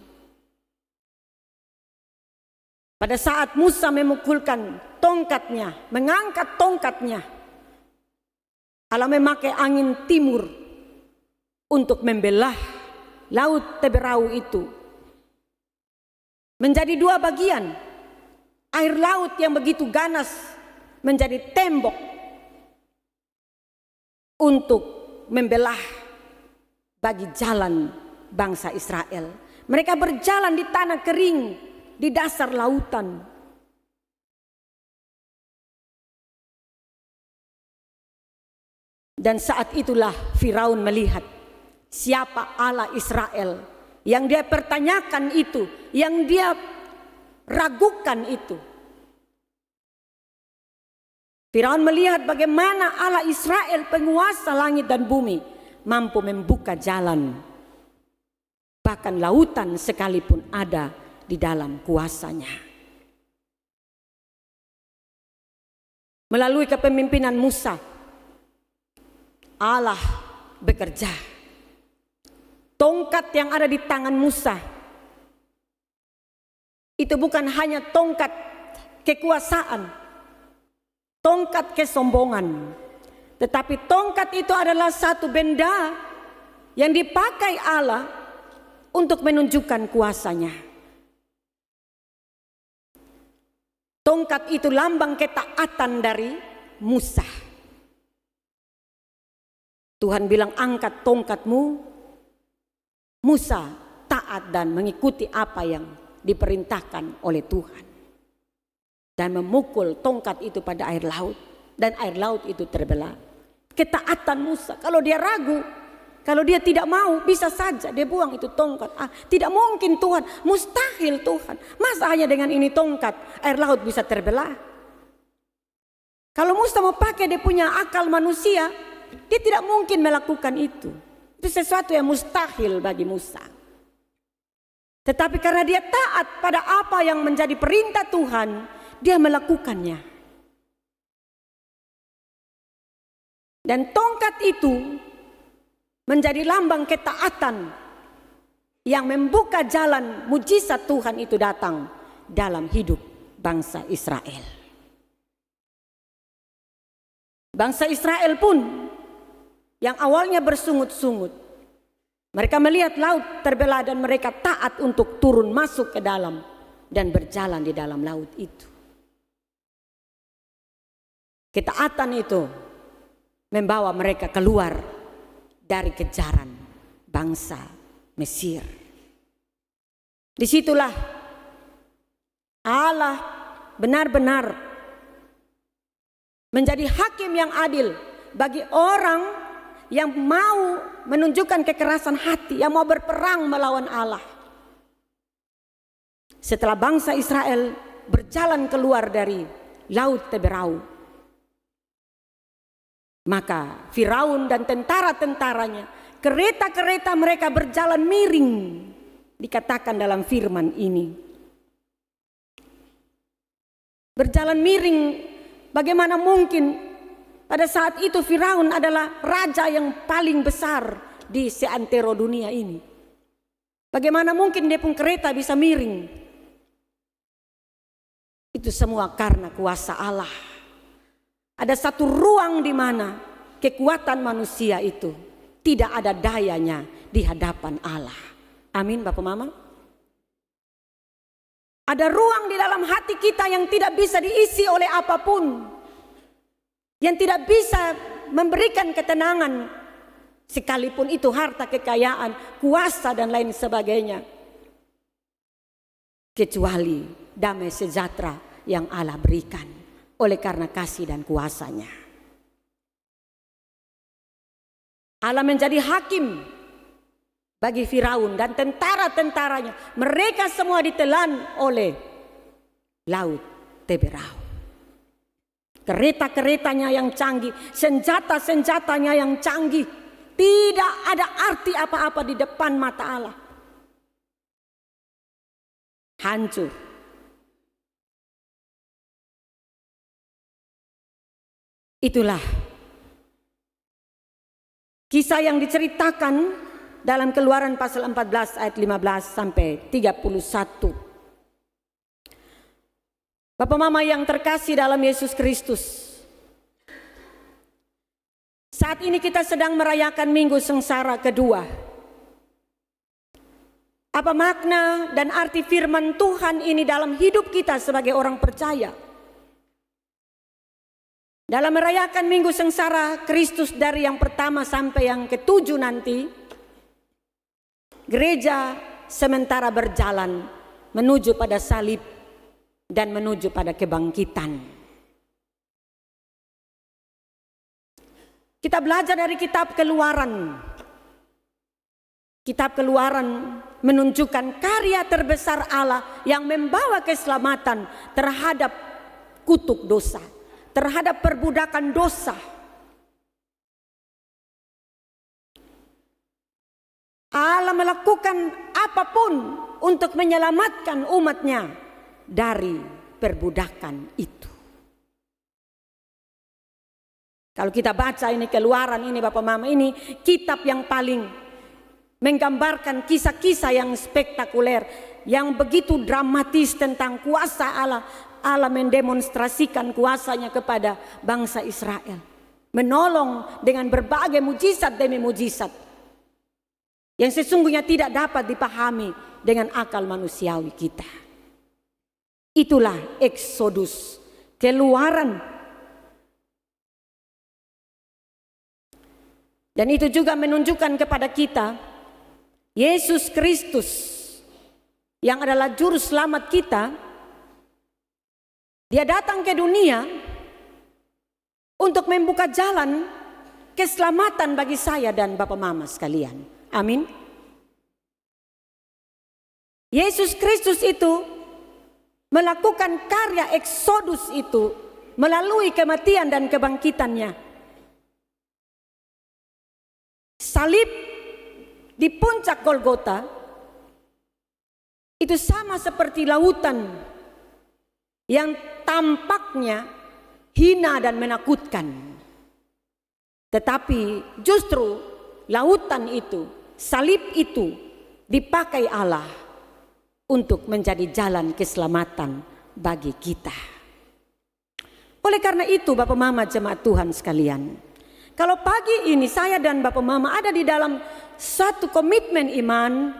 Speaker 2: Pada saat Musa memukulkan tongkatnya, mengangkat tongkatnya, Allah memakai angin timur untuk membelah laut Teberau itu menjadi dua bagian. Air laut yang begitu ganas menjadi tembok untuk membelah bagi jalan bangsa Israel. Mereka berjalan di tanah kering, di dasar lautan. Dan saat itulah Firaun melihat siapa Allah Israel yang dia pertanyakan itu, yang dia ragukan itu. Firaun melihat bagaimana Allah Israel, penguasa langit dan bumi, mampu membuka jalan. Bahkan lautan sekalipun ada di dalam kuasanya. Melalui kepemimpinan Musa, Allah bekerja. Tongkat yang ada di tangan Musa itu bukan hanya tongkat kekuasaan, tongkat kesombongan, tetapi tongkat itu adalah satu benda yang dipakai Allah untuk menunjukkan kuasanya. Tongkat itu lambang ketaatan dari Musa. Tuhan bilang, angkat tongkatmu. Musa taat dan mengikuti apa yang diperintahkan oleh Tuhan. Dan memukul tongkat itu pada air laut. Dan air laut itu terbelah. Ketaatan Musa. Kalau dia ragu, kalau dia tidak mau, bisa saja dia buang itu tongkat. Tidak mungkin Tuhan, mustahil Tuhan. Masa hanya dengan ini tongkat air laut bisa terbelah? Kalau Musa mau pakai dia punya akal manusia, dia tidak mungkin melakukan itu. Itu sesuatu yang mustahil bagi Musa. Tetapi karena dia taat pada apa yang menjadi perintah Tuhan, dia melakukannya. Dan tongkat itu menjadi lambang ketaatan yang membuka jalan mujizat Tuhan itu datang dalam hidup bangsa Israel. Bangsa Israel pun yang awalnya bersungut-sungut, mereka melihat laut terbelah dan mereka taat untuk turun masuk ke dalam dan berjalan di dalam laut itu. Ketaatan itu membawa mereka keluar dari kejaran bangsa Mesir. Disitulah Allah benar-benar menjadi hakim yang adil bagi orang yang mau menunjukkan kekerasan hati, yang mau berperang melawan Allah. Setelah bangsa Israel berjalan keluar dari Laut Teberau, maka Firaun dan tentara-tentaranya, kereta-kereta mereka berjalan miring. Dikatakan dalam firman ini, berjalan miring. Bagaimana mungkin pada saat itu Firaun adalah raja yang paling besar di seantero dunia ini. Bagaimana mungkin dia pun kereta bisa miring? Itu semua karena kuasa Allah. Ada satu ruang di mana kekuatan manusia itu tidak ada dayanya di hadapan Allah. Amin, Bapak Mama. Ada ruang di dalam hati kita yang tidak bisa diisi oleh apapun, yang tidak bisa memberikan ketenangan, sekalipun itu harta kekayaan, kuasa dan lain sebagainya, kecuali damai sejahtera yang Allah berikan oleh karena kasih dan kuasanya. Allah menjadi hakim bagi Firaun dan tentara-tentaranya. Mereka semua ditelan oleh Laut Teberau. Kereta-keretanya yang canggih, senjata-senjatanya yang canggih, tidak ada arti apa-apa di depan mata Allah. Hancur. Itulah kisah yang diceritakan dalam Keluaran pasal 14 ayat 15 sampai 31. Bapak Mama yang terkasih dalam Yesus Kristus, saat ini kita sedang merayakan Minggu Sengsara kedua. Apa makna dan arti firman Tuhan ini dalam hidup kita sebagai orang percaya? Dalam merayakan Minggu Sengsara Kristus dari yang pertama sampai yang ketujuh nanti, gereja sementara berjalan menuju pada salib dan menuju pada kebangkitan. Kita belajar dari kitab Keluaran. Kitab Keluaran menunjukkan karya terbesar Allah yang membawa keselamatan terhadap kutuk dosa, terhadap perbudakan dosa. Allah melakukan apapun untuk menyelamatkan umatnya dari perbudakan itu. Kalau kita baca ini Keluaran ini Bapak Mama, ini kitab yang paling menggambarkan kisah-kisah yang spektakuler, yang begitu dramatis tentang kuasa Allah. Allah mendemonstrasikan kuasanya kepada bangsa Israel, menolong dengan berbagai mujizat demi mujizat yang sesungguhnya tidak dapat dipahami dengan akal manusiawi kita. Itulah Eksodus, Keluaran. Dan itu juga menunjukkan kepada kita Yesus Kristus yang adalah juru selamat kita. Dia datang ke dunia untuk membuka jalan keselamatan bagi saya dan Bapak Mama sekalian. Amin. Yesus Kristus itu melakukan karya Eksodus itu melalui kematian dan kebangkitannya. Salib di puncak Golgota itu sama seperti lautan yang tampaknya hina dan menakutkan. Tetapi justru lautan itu, salib itu dipakai Allah untuk menjadi jalan keselamatan bagi kita. Oleh karena itu Bapak Mama jemaat Tuhan sekalian, kalau pagi ini saya dan Bapak Mama ada di dalam satu komitmen iman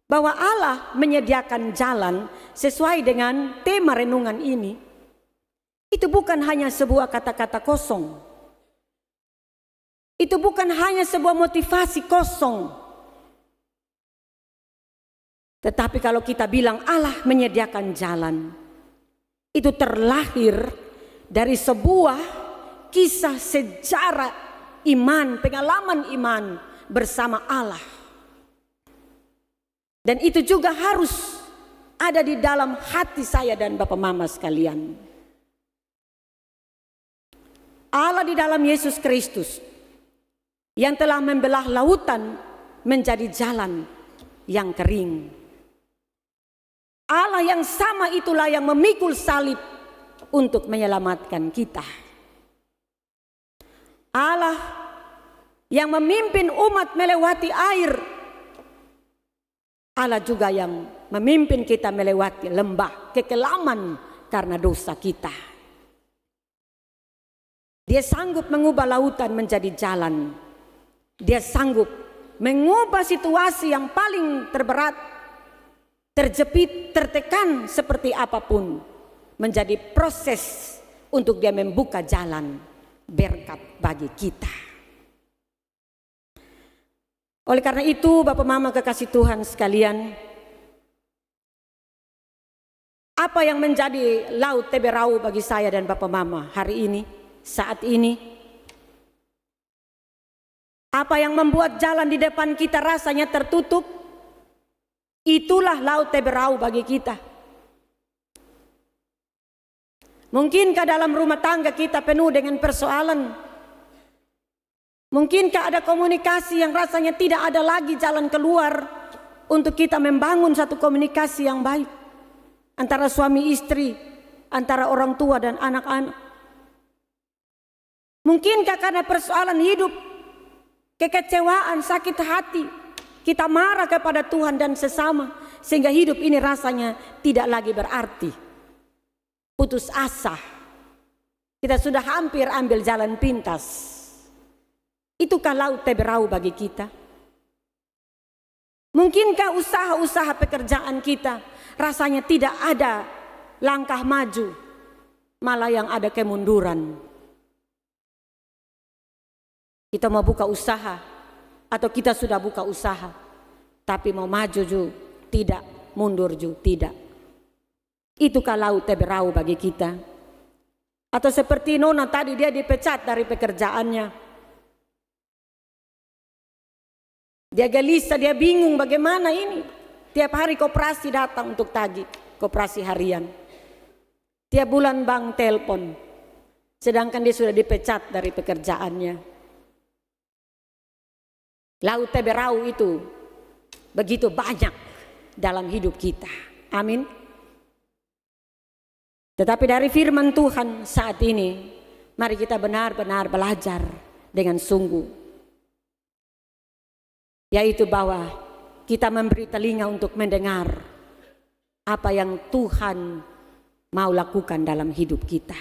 Speaker 2: bahwa Allah menyediakan jalan sesuai dengan tema renungan ini, itu bukan hanya sebuah kata-kata kosong. Itu bukan hanya sebuah motivasi kosong. Tetapi kalau kita bilang Allah menyediakan jalan, itu terlahir dari sebuah kisah sejarah iman, pengalaman iman bersama Allah. Dan itu juga harus ada di dalam hati saya dan Bapak Mama sekalian. Allah di dalam Yesus Kristus yang telah membelah lautan menjadi jalan yang kering. Allah yang sama itulah yang memikul salib untuk menyelamatkan kita. Allah yang memimpin umat melewati air. Allah juga yang memimpin kita melewati lembah kekelaman karena dosa kita. Dia sanggup mengubah lautan menjadi jalan. Dia sanggup mengubah situasi yang paling terberat, terjepit, tertekan seperti apapun, menjadi proses untuk dia membuka jalan berkat bagi kita. Oleh karena itu Bapak Mama kekasih Tuhan sekalian, apa yang menjadi laut Teberau bagi saya dan Bapak Mama hari ini, saat ini? Apa yang membuat jalan di depan kita rasanya tertutup? Itulah laut Teberau bagi kita. Mungkinkah dalam rumah tangga kita penuh dengan persoalan? Mungkinkah ada komunikasi yang rasanya tidak ada lagi jalan keluar untuk kita membangun satu komunikasi yang baik antara suami istri, antara orang tua dan anak-anak? Mungkinkah karena persoalan hidup, kekecewaan, sakit hati, kita marah kepada Tuhan dan sesama sehingga hidup ini rasanya tidak lagi berarti? Putus asa, kita sudah hampir ambil jalan pintas. Itukah laut Teberau bagi kita? Mungkinkah usaha-usaha pekerjaan kita rasanya tidak ada langkah maju, malah yang ada kemunduran? Kita mau buka usaha atau kita sudah buka usaha, tapi mau maju juga tidak, mundur juga tidak. Itukah laut Teberau bagi kita? Atau seperti Nona tadi, dia dipecat dari pekerjaannya. Dia gelisah, dia bingung bagaimana ini. Tiap hari koperasi datang untuk tagih, koperasi harian. Tiap bulan bank telepon, sedangkan dia sudah dipecat dari pekerjaannya. Laut Teberau itu begitu banyak dalam hidup kita. Amin. Tetapi dari firman Tuhan saat ini, mari kita benar-benar belajar dengan sungguh. Yaitu bahwa kita memberi telinga untuk mendengar apa yang Tuhan mau lakukan dalam hidup kita.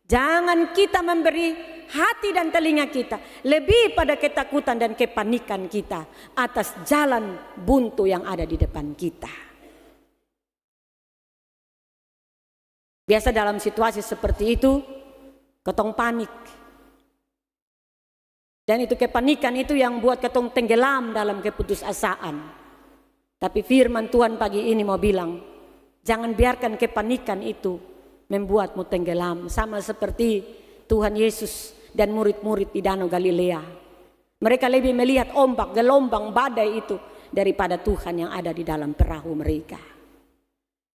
Speaker 2: Jangan kita memberi hati dan telinga kita lebih pada ketakutan dan kepanikan kita atas jalan buntu yang ada di depan kita. Biasa dalam situasi seperti itu, ketong panik. Dan itu kepanikan itu yang buat ketong tenggelam dalam keputusasaan. Tapi firman Tuhan pagi ini mau bilang, jangan biarkan kepanikan itu membuatmu tenggelam. Sama seperti Tuhan Yesus dan murid-murid di Danau Galilea. Mereka lebih melihat ombak, gelombang, badai itu daripada Tuhan yang ada di dalam perahu mereka.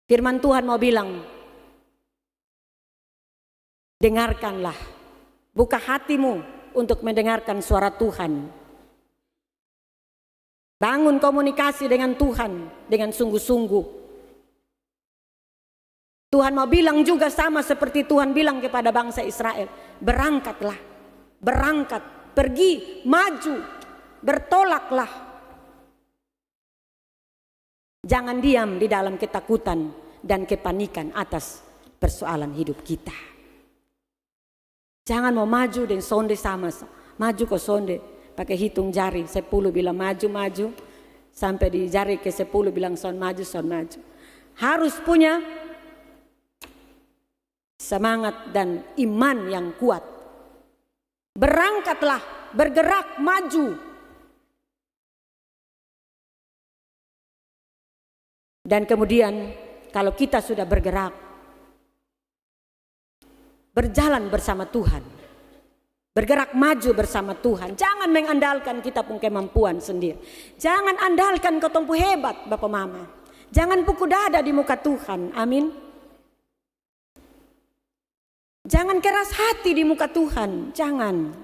Speaker 2: Firman Tuhan mau bilang, dengarkanlah, buka hatimu untuk mendengarkan suara Tuhan. Bangun komunikasi dengan Tuhan dengan sungguh-sungguh. Tuhan mau bilang juga sama seperti Tuhan bilang kepada bangsa Israel, berangkatlah, berangkat, pergi, maju, bertolaklah. Jangan diam di dalam ketakutan dan kepanikan atas persoalan hidup kita. Jangan mau maju dan sonde sama. Maju ke sonde pakai hitung jari. 10 bilang maju. Sampai di jari ke 10 bilang son maju. Harus punya semangat dan iman yang kuat. Berangkatlah, bergerak, maju. Dan kemudian kalau kita sudah bergerak, berjalan bersama Tuhan, bergerak maju bersama Tuhan. Jangan mengandalkan kita pun kemampuan sendiri. Jangan andalkan kau tumpu hebat Bapak Mama. Jangan pukul dada di muka Tuhan. Amin. Jangan keras hati di muka Tuhan. Jangan.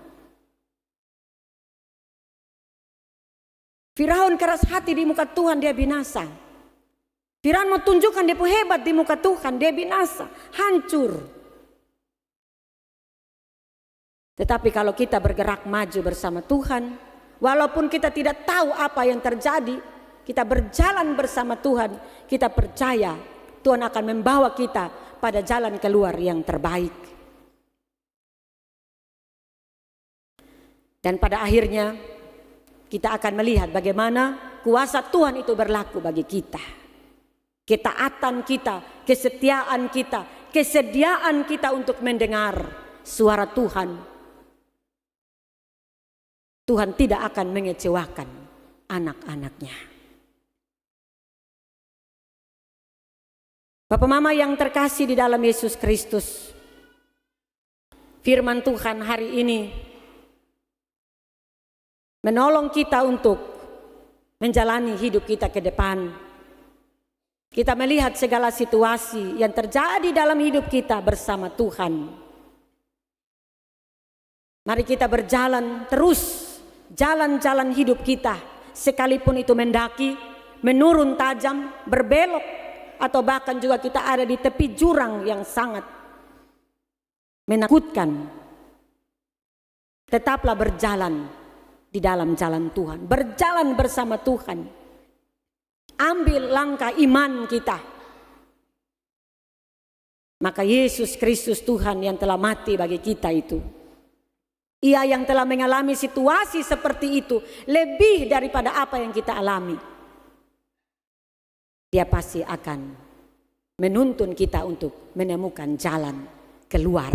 Speaker 2: Firaun keras hati di muka Tuhan, dia binasa. Firaun mau tunjukkan dia hebat di muka Tuhan, dia binasa, hancur. Tetapi kalau kita bergerak maju bersama Tuhan, walaupun kita tidak tahu apa yang terjadi, kita berjalan bersama Tuhan, kita percaya Tuhan akan membawa kita pada jalan keluar yang terbaik. Dan pada akhirnya kita akan melihat bagaimana kuasa Tuhan itu berlaku bagi kita. Ketaatan kita, kesetiaan kita, kesediaan kita untuk mendengar suara Tuhan. Tuhan tidak akan mengecewakan anak-anaknya. Bapak Mama yang terkasih di dalam Yesus Kristus, firman Tuhan hari ini menolong kita untuk menjalani hidup kita ke depan. Kita melihat segala situasi yang terjadi dalam hidup kita bersama Tuhan. Mari kita berjalan terus, jalan-jalan hidup kita. Sekalipun itu mendaki, menurun tajam, berbelok, atau bahkan juga kita ada di tepi jurang yang sangat menakutkan. Tetaplah berjalan di dalam jalan Tuhan, berjalan bersama Tuhan. Ambil langkah iman kita. Maka Yesus Kristus Tuhan yang telah mati bagi kita itu, Ia yang telah mengalami situasi seperti itu lebih daripada apa yang kita alami, Dia pasti akan menuntun kita untuk menemukan jalan keluar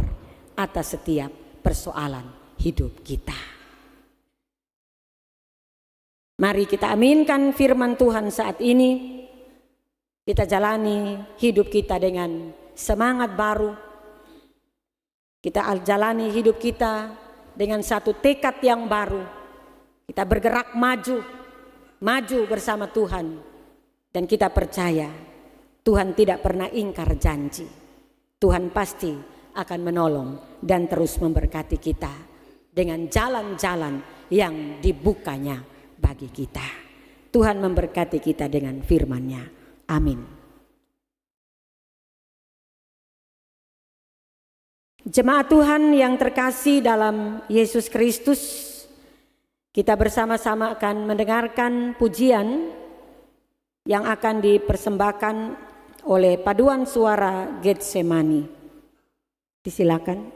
Speaker 2: atas setiap persoalan hidup kita. Mari kita aminkan firman Tuhan saat ini. Kita jalani hidup kita dengan semangat baru. Kita jalani hidup kita dengan satu tekad yang baru. Kita bergerak maju bersama Tuhan. Dan kita percaya Tuhan tidak pernah ingkar janji. Tuhan pasti akan menolong dan terus memberkati kita dengan jalan-jalan yang dibukanya bagi kita. Tuhan memberkati kita dengan firman-Nya. Amin. Jemaat Tuhan yang terkasih dalam Yesus Kristus, kita bersama-sama akan mendengarkan pujian yang akan dipersembahkan oleh paduan suara Getsemani. Disilakan.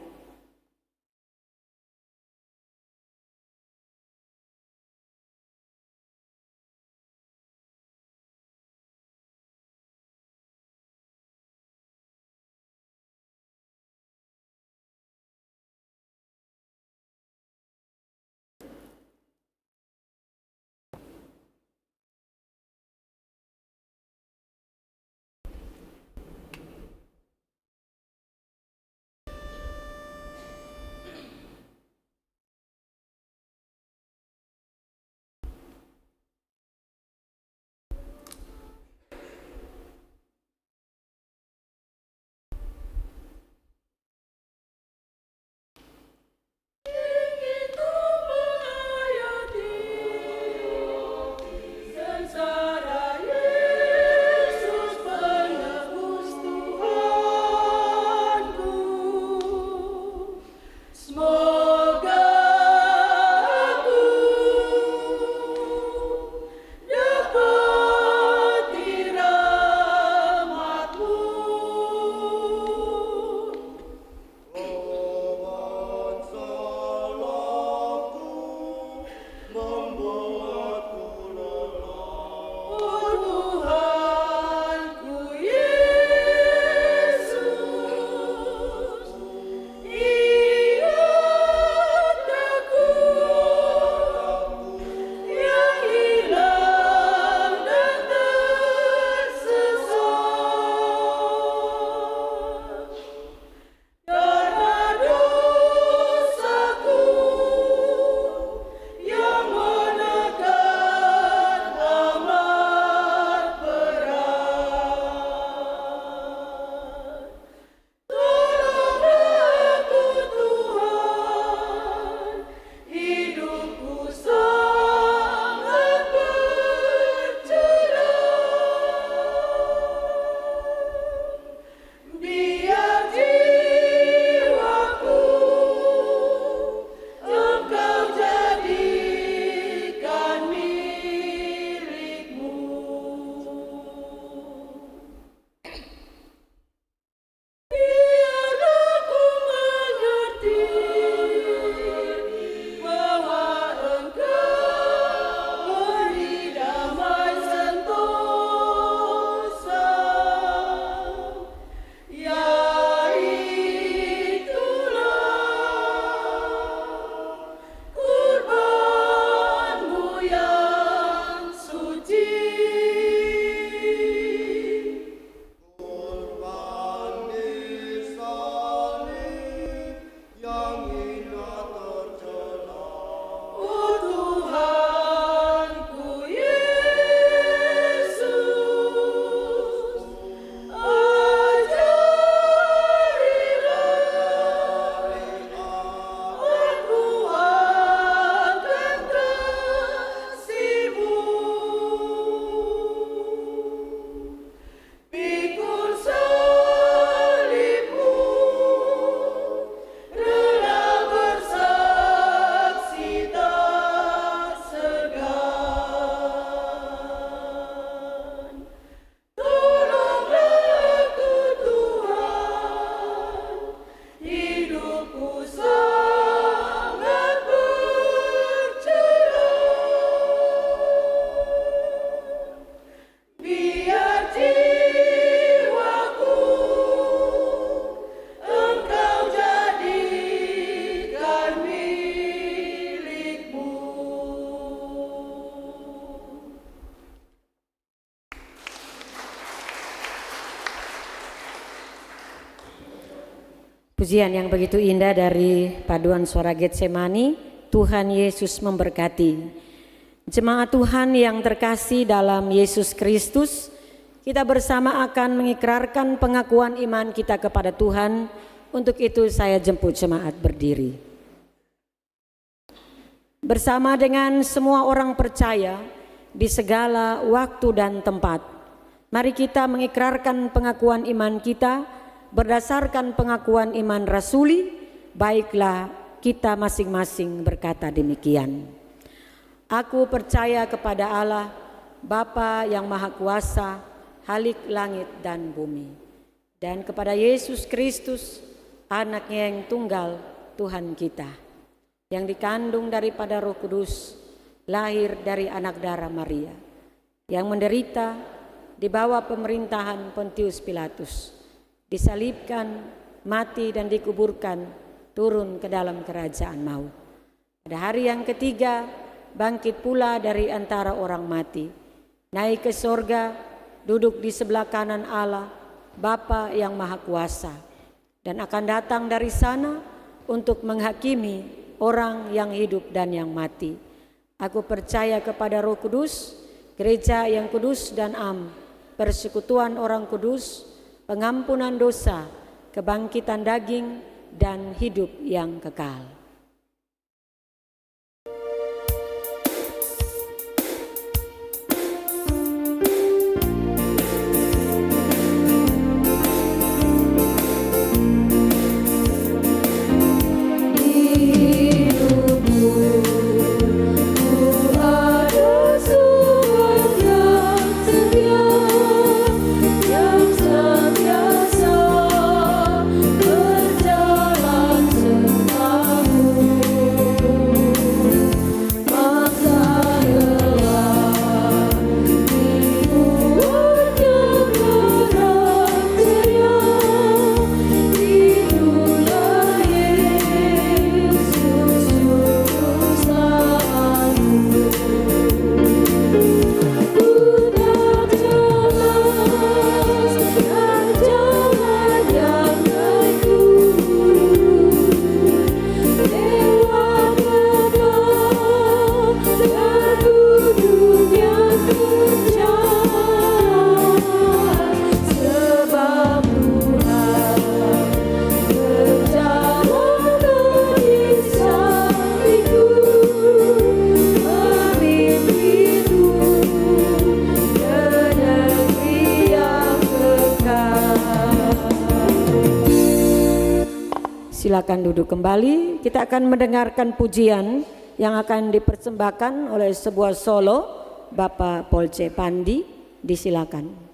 Speaker 2: Pujian yang begitu indah dari paduan suara Getsemani. Tuhan Yesus memberkati. Jemaat Tuhan yang terkasih dalam Yesus Kristus, kita bersama akan mengikrarkan pengakuan iman kita kepada Tuhan. Untuk itu saya jemput jemaat berdiri. Bersama dengan semua orang percaya di segala waktu dan tempat, mari kita mengikrarkan pengakuan iman kita berdasarkan pengakuan iman rasuli. Baiklah, kita masing-masing berkata demikian. Aku percaya kepada Allah, Bapa yang Maha Kuasa, Halik langit dan bumi, dan kepada Yesus Kristus, Anaknya yang tunggal, Tuhan kita, yang dikandung daripada Roh Kudus, lahir dari anak darah Maria, yang menderita di bawah pemerintahan Pontius Pilatus, disalibkan, mati dan dikuburkan, turun ke dalam kerajaan maut. Pada hari yang ketiga, bangkit pula dari antara orang mati, naik ke sorga, duduk di sebelah kanan Allah, Bapa yang Maha Kuasa, dan akan datang dari sana untuk menghakimi orang yang hidup dan yang mati. Aku percaya kepada Roh Kudus, gereja yang kudus dan am, persekutuan orang kudus, pengampunan dosa, kebangkitan daging, dan hidup yang kekal. Silakan duduk kembali. Kita akan mendengarkan pujian yang akan dipersembahkan oleh sebuah solo Bapak Polce Pandi. Disilakan.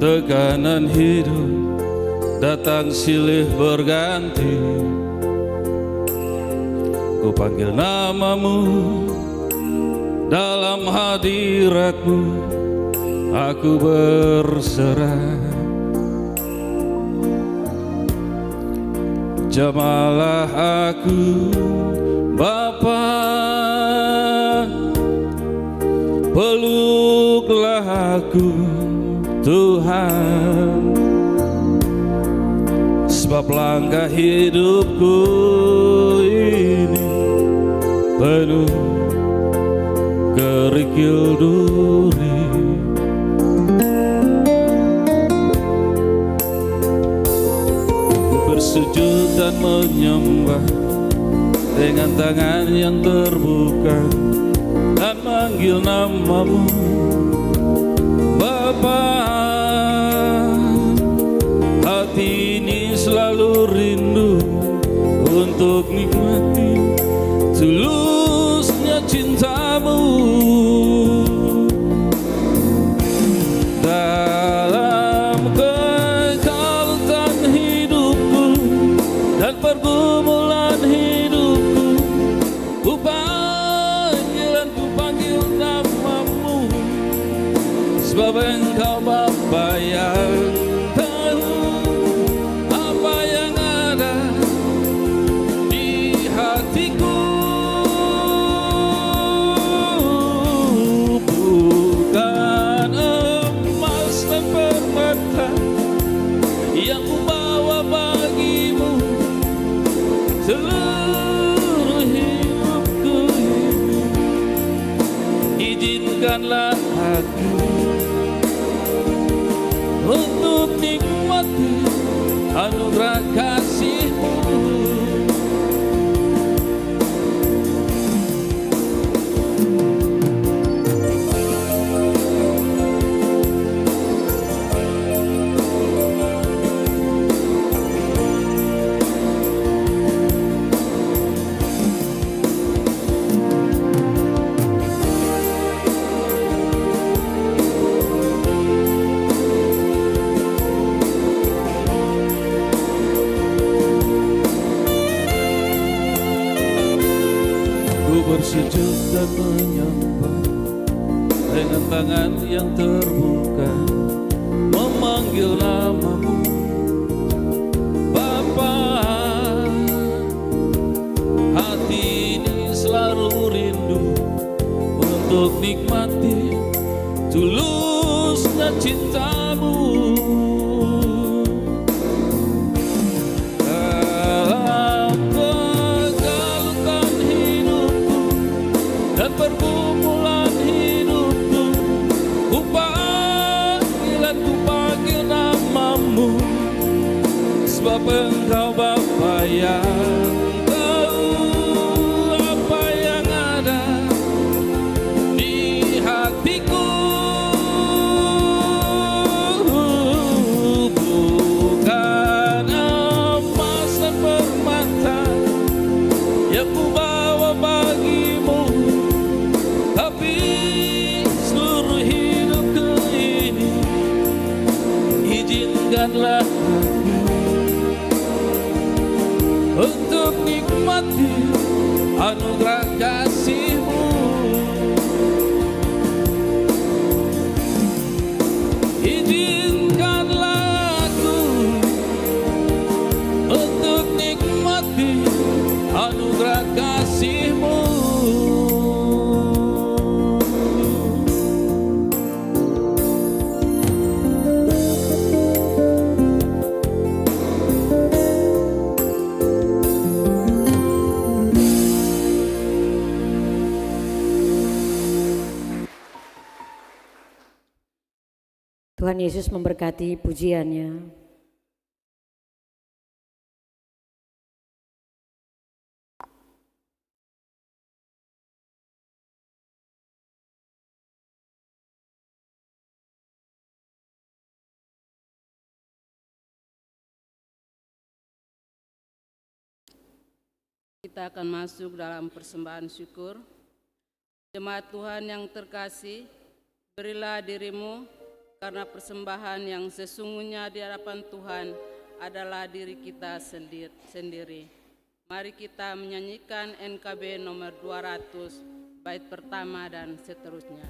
Speaker 10: Tekanan hidup datang silih berganti. Ku panggil namamu dalam hadiratmu, aku berserah. Jamalah aku Bapa, Tuplah aku Tuhan, sebab langkah hidupku ini penuh kerikil duri. Bersujud dan menyembah dengan tangan yang terbuka dan manggil namamu Bapa. Hati ini selalu rindu untuk nikmati tulusnya cintamu. Dalam kekalutan hidupku dan pergumulan hidupku, ku panggil namamu, sebab Engkau Bapa yang tahu apa yang ada di hatiku. Bukan emas dan permata yang ku bawa bagimu, seluruh hidupku ini izinkanlah aku untuk nikmati anugerah kasih-Mu. Bersujud dan menyembah dengan tangan yang terbuka, memanggil namamu Bapa. Hati ini selalu rindu untuk nikmati tulusnya cintamu. Dan pergumulan hidupku, ku panggil namamu, sebab Engkau Bapa yang tahu apa yang ada di hatiku. Bukan emas dan permata yang ku bawa bagimu, tapi seluruh hidupku ini izinkanlah aku untuk nikmati anugerah kasih-Mu. Izinkanlah aku untuk nikmati anugerah kasih-Mu.
Speaker 2: Tuhan Yesus memberkati pujiannya.
Speaker 1: Kita akan masuk dalam persembahan syukur. Jemaat Tuhan yang terkasih, berilah dirimu, karena persembahan yang sesungguhnya di hadapan Tuhan adalah diri kita sendiri. Mari kita menyanyikan NKB nomor 200, bait pertama dan seterusnya.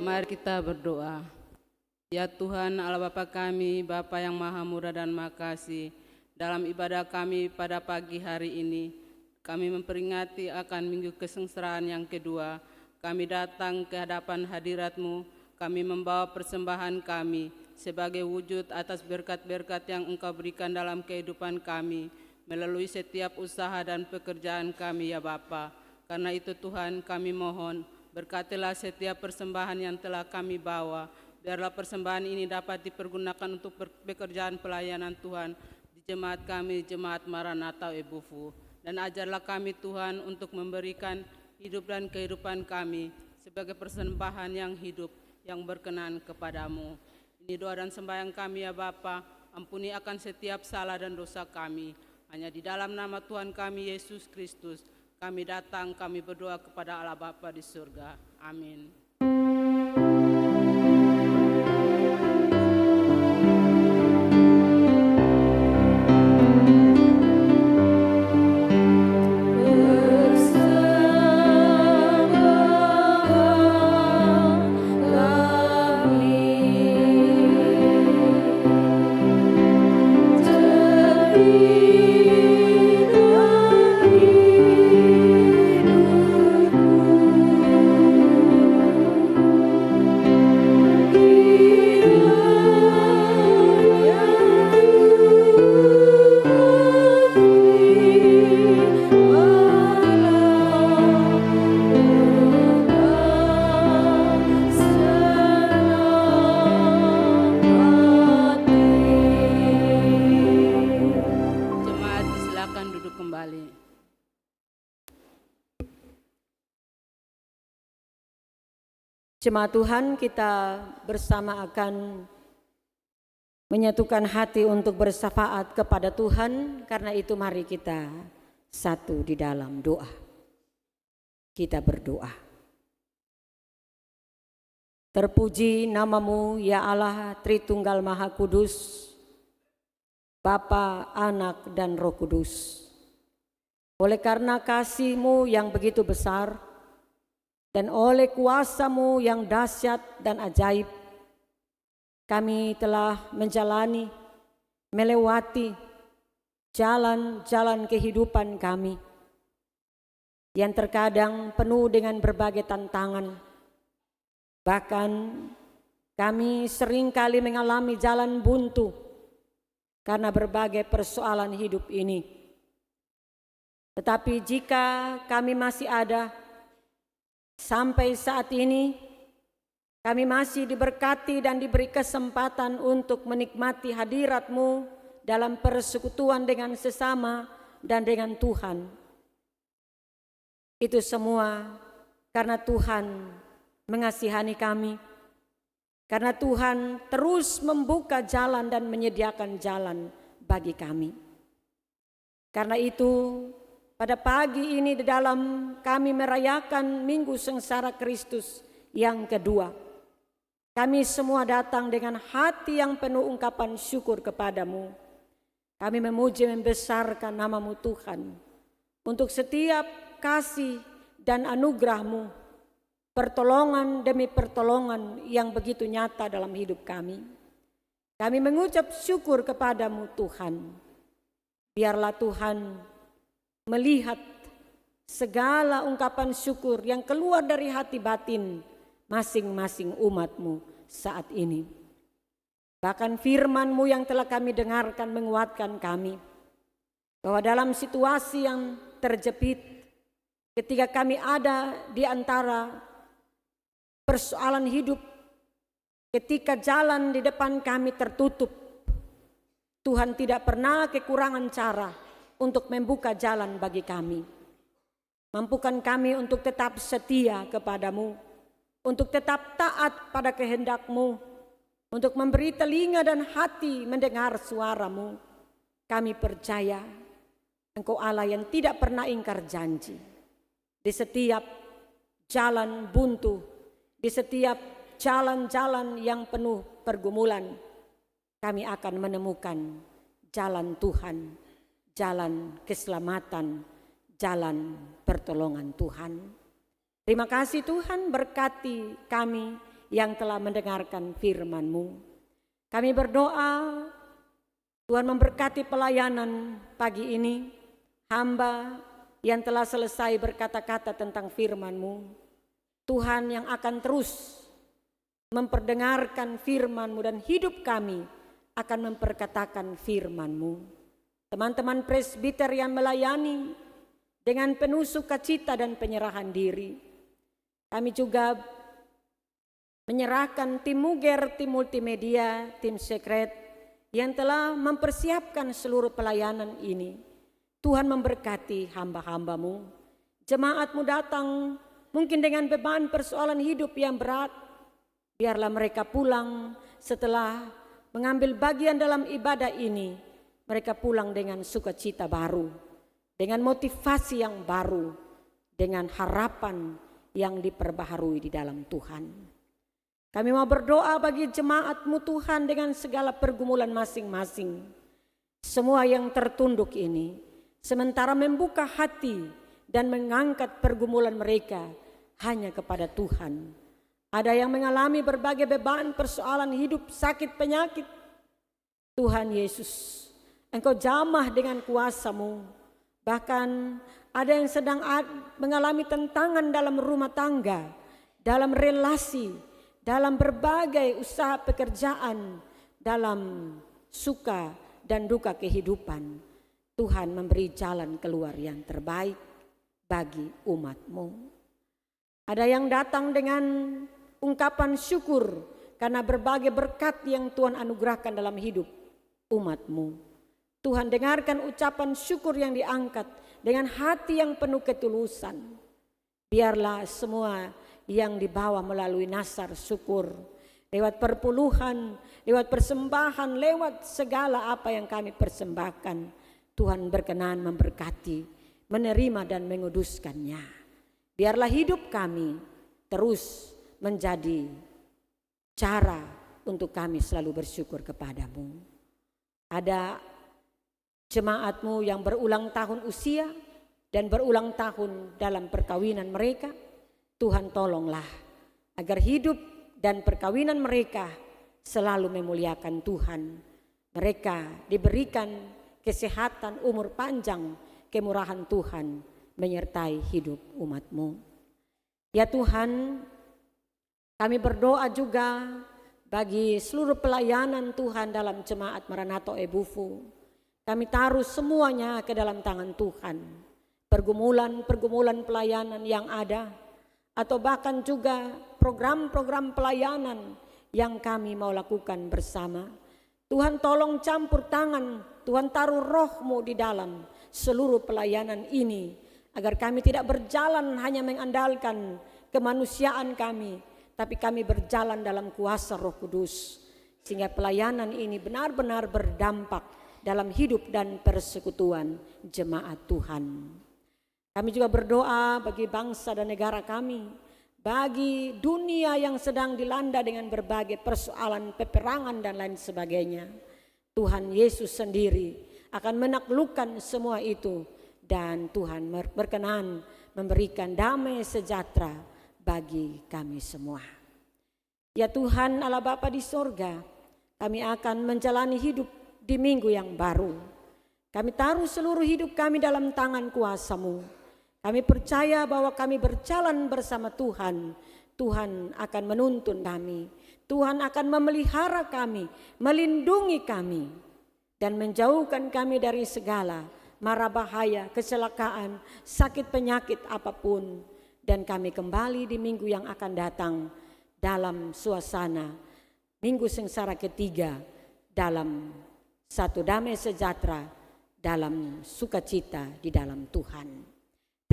Speaker 1: Mari kita berdoa. Ya Tuhan Allah Bapa kami, Bapa yang Maha Murah dan Maha Kasih, dalam ibadah kami pada pagi hari ini, kami memperingati akan minggu kesengsaraan yang kedua. Kami datang ke hadapan hadirat-Mu, kami membawa persembahan kami sebagai wujud atas berkat-berkat yang Engkau berikan dalam kehidupan kami, melalui setiap usaha dan pekerjaan kami ya Bapa. Karena itu Tuhan kami mohon, berkatilah setiap persembahan yang telah kami bawa. Biarlah persembahan ini dapat dipergunakan untuk pekerjaan pelayanan Tuhan di jemaat kami, Jemaat Maranatha Ebufu. Dan ajarlah kami Tuhan untuk memberikan hidup dan kehidupan kami sebagai persembahan yang hidup, yang berkenan kepadamu. Ini doa dan sembahyang kami ya Bapa, ampuni akan setiap salah dan dosa kami. Hanya di dalam nama Tuhan kami Yesus Kristus, kami datang, kami berdoa kepada Allah Bapa di surga. Amin.
Speaker 2: Jemaat Tuhan, kita bersama akan menyatukan hati untuk bersyafaat kepada Tuhan. Karena itu mari kita satu di dalam doa. Kita berdoa. Terpuji namamu ya Allah Tritunggal Maha Kudus, Bapa, Anak, dan Roh Kudus. Oleh karena kasih-Mu yang begitu besar, dan oleh kuasa-Mu yang dahsyat dan ajaib, kami telah menjalani, melewati jalan-jalan kehidupan kami yang terkadang penuh dengan berbagai tantangan. Bahkan kami seringkali mengalami jalan buntu karena berbagai persoalan hidup ini. Tetapi jika kami masih ada sampai saat ini, kami masih diberkati dan diberi kesempatan untuk menikmati hadirat-Mu dalam persekutuan dengan sesama dan dengan Tuhan. Itu semua karena Tuhan mengasihani kami, karena Tuhan terus membuka jalan dan menyediakan jalan bagi kami. Karena itu, pada pagi ini di dalam kami merayakan Minggu Sengsara Kristus yang kedua, kami semua datang dengan hati yang penuh ungkapan syukur kepadamu. Kami memuji membesarkan namamu Tuhan untuk setiap kasih dan anugerah-Mu, pertolongan demi pertolongan yang begitu nyata dalam hidup kami. Kami mengucap syukur kepadamu Tuhan. Biarlah Tuhan melihat segala ungkapan syukur yang keluar dari hati batin masing-masing umat-Mu saat ini. Bahkan firman-Mu yang telah kami dengarkan menguatkan kami, bahwa dalam situasi yang terjepit, ketika kami ada di antara persoalan hidup, ketika jalan di depan kami tertutup, Tuhan tidak pernah kekurangan cara untuk membuka jalan bagi kami. Mampukan kami untuk tetap setia kepadamu, untuk tetap taat pada kehendak-Mu, untuk memberi telinga dan hati mendengar suara-Mu. Kami percaya Engkau Allah yang tidak pernah ingkar janji. Di setiap jalan buntu, di setiap jalan-jalan yang penuh pergumulan, kami akan menemukan jalan Tuhan, jalan keselamatan, jalan pertolongan Tuhan. Terima kasih Tuhan, berkati kami yang telah mendengarkan firman-Mu. Kami berdoa Tuhan memberkati pelayanan pagi ini, hamba yang telah selesai berkata-kata tentang firman-Mu. Tuhan yang akan terus memperdengarkan firman-Mu dan hidup kami akan memperkatakan firman-Mu. Teman-teman presbiter yang melayani dengan penuh sukacita dan penyerahan diri. Kami juga menyerahkan tim Muger, tim multimedia, tim sekret yang telah mempersiapkan seluruh pelayanan ini. Tuhan memberkati hamba-hamba-Mu. Jemaat-Mu datang mungkin dengan beban persoalan hidup yang berat. Biarlah mereka pulang setelah mengambil bagian dalam ibadah ini. Mereka pulang dengan sukacita baru, dengan motivasi yang baru, dengan harapan yang diperbaharui di dalam Tuhan. Kami mau berdoa bagi jemaat-Mu Tuhan dengan segala pergumulan masing-masing. Semua yang tertunduk ini, sementara membuka hati dan mengangkat pergumulan mereka hanya kepada Tuhan. Ada yang mengalami berbagai beban, persoalan hidup, sakit, penyakit. Tuhan Yesus, Engkau jamah dengan kuasa-Mu. Bahkan ada yang sedang mengalami tantangan dalam rumah tangga, dalam relasi, dalam berbagai usaha pekerjaan, dalam suka dan duka kehidupan. Tuhan memberi jalan keluar yang terbaik bagi umat-Mu. Ada yang datang dengan ungkapan syukur karena berbagai berkat yang Tuhan anugerahkan dalam hidup umat-Mu. Tuhan dengarkan ucapan syukur yang diangkat dengan hati yang penuh ketulusan. Biarlah semua yang dibawa melalui nasar syukur, lewat perpuluhan, lewat persembahan, lewat segala apa yang kami persembahkan, Tuhan berkenan memberkati, menerima dan menguduskannya. Biarlah hidup kami terus menjadi cara untuk kami selalu bersyukur kepadamu. Ada jemaat-Mu yang berulang tahun usia dan berulang tahun dalam perkawinan mereka. Tuhan tolonglah agar hidup dan perkawinan mereka selalu memuliakan Tuhan. Mereka diberikan kesehatan, umur panjang, kemurahan Tuhan menyertai hidup umat-Mu. Ya Tuhan, kami berdoa juga bagi seluruh pelayanan Tuhan dalam jemaat Maranatha Ebufu. Kami taruh semuanya ke dalam tangan Tuhan. Pergumulan-pergumulan pelayanan yang ada, atau bahkan juga program-program pelayanan yang kami mau lakukan bersama. Tuhan tolong campur tangan, Tuhan taruh roh-Mu di dalam seluruh pelayanan ini, agar kami tidak berjalan hanya mengandalkan kemanusiaan kami, tapi kami berjalan dalam kuasa Roh Kudus, sehingga pelayanan ini benar-benar berdampak dalam hidup dan persekutuan jemaat Tuhan. Kami juga berdoa bagi bangsa dan negara kami, bagi dunia yang sedang dilanda dengan berbagai persoalan, peperangan dan lain sebagainya. Tuhan Yesus sendiri akan menaklukkan semua itu, dan Tuhan berkenan memberikan damai sejahtera bagi kami semua. Ya Tuhan Allah Bapa di sorga, kami akan menjalani hidup di minggu yang baru. Kami taruh seluruh hidup kami dalam tangan kuasa-Mu. Kami percaya bahwa kami berjalan bersama Tuhan. Tuhan akan menuntun kami. Tuhan akan memelihara kami, melindungi kami, dan menjauhkan kami dari segala mara bahaya, kecelakaan, sakit penyakit apapun. Dan kami kembali di minggu yang akan datang dalam suasana minggu sengsara ketiga, dalam satu damai sejahtera, dalam sukacita di dalam Tuhan.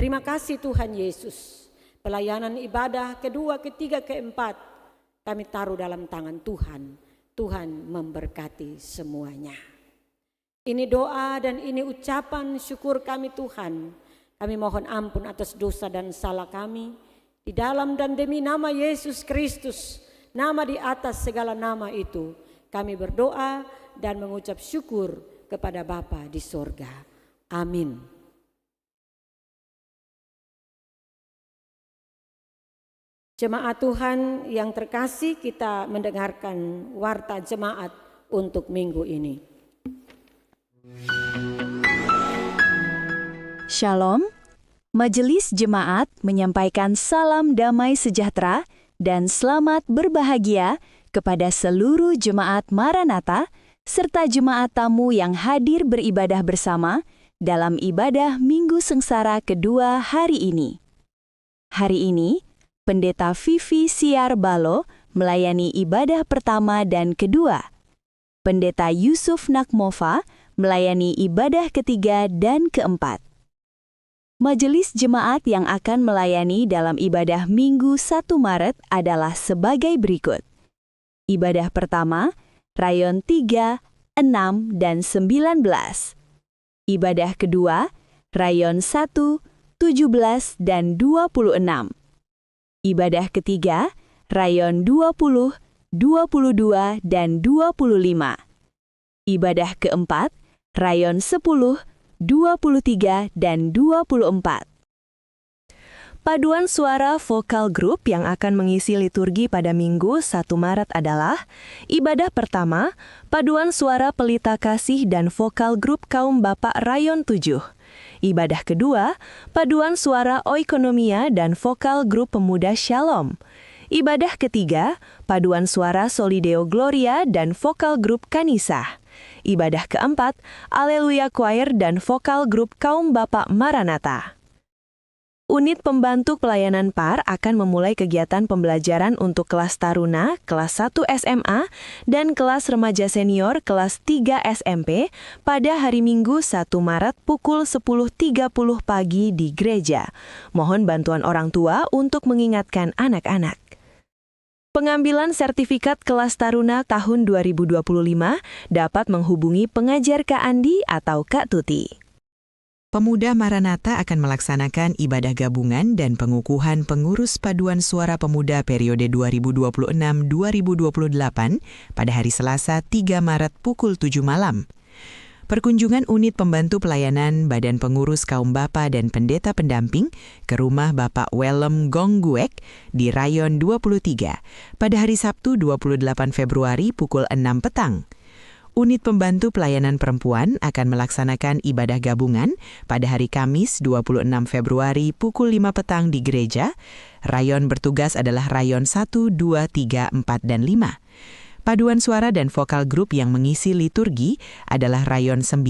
Speaker 2: Terima kasih Tuhan Yesus. Pelayanan ibadah kedua, ketiga, keempat kami taruh dalam tangan Tuhan. Tuhan memberkati semuanya. Ini doa dan ini ucapan syukur kami Tuhan. Kami mohon ampun atas dosa dan salah kami. Di dalam dan demi nama Yesus Kristus, nama di atas segala nama itu, kami berdoa dan mengucap syukur kepada Bapa di sorga. Amin. Jemaat Tuhan yang terkasih, kita mendengarkan warta jemaat untuk minggu ini.
Speaker 11: Shalom, Majelis Jemaat menyampaikan salam damai sejahtera dan selamat berbahagia kepada seluruh jemaat Maranatha serta jemaat tamu yang hadir beribadah bersama dalam ibadah Minggu Sengsara kedua hari ini. Hari ini, Pendeta Vivi Siar Balo melayani ibadah pertama dan kedua. Pendeta Yusuf Nakmova melayani ibadah ketiga dan keempat. Majelis jemaat yang akan melayani dalam ibadah Minggu 1 Maret adalah sebagai berikut. Ibadah pertama, rayon 3, 6, dan 19. Ibadah kedua, rayon 1, 17, dan 26. Ibadah ketiga, rayon 20, 22, dan 25. Ibadah keempat, rayon 10, 23, dan 24. Paduan suara vokal grup yang akan mengisi liturgi pada Minggu 1 Maret adalah ibadah pertama, paduan suara pelita kasih dan vokal grup kaum Bapak rayon 7. Ibadah kedua, paduan suara oikonomia dan vokal grup pemuda Shalom. Ibadah ketiga, paduan suara Solideo Gloria dan vokal grup Kanisa. Ibadah keempat, Alleluia Choir dan vokal grup kaum Bapak Maranatha. Unit Pembantu Pelayanan PAR akan memulai kegiatan pembelajaran untuk kelas Taruna, kelas 1 SMA, dan kelas Remaja Senior kelas 3 SMP pada hari Minggu 1 Maret pukul 10.30 pagi di gereja. Mohon bantuan orang tua untuk mengingatkan anak-anak. Pengambilan sertifikat kelas Taruna tahun 2025 dapat menghubungi pengajar Kak Andi atau Kak Tuti.
Speaker 12: Pemuda Maranatha akan melaksanakan ibadah gabungan dan pengukuhan pengurus paduan suara pemuda periode 2026-2028 pada hari Selasa 3 Maret pukul 7 malam. Perkunjungan unit pembantu pelayanan Badan Pengurus Kaum Bapa dan Pendeta Pendamping ke rumah Bapak Willem Gongguek di Rayon 23 pada hari Sabtu 28 Februari pukul 6 petang. Unit Pembantu Pelayanan Perempuan akan melaksanakan ibadah gabungan pada hari Kamis 26 Februari pukul 5 petang di gereja. Rayon bertugas adalah Rayon 1, 2, 3, 4, dan 5. Paduan suara dan vokal grup yang mengisi liturgi adalah Rayon 9,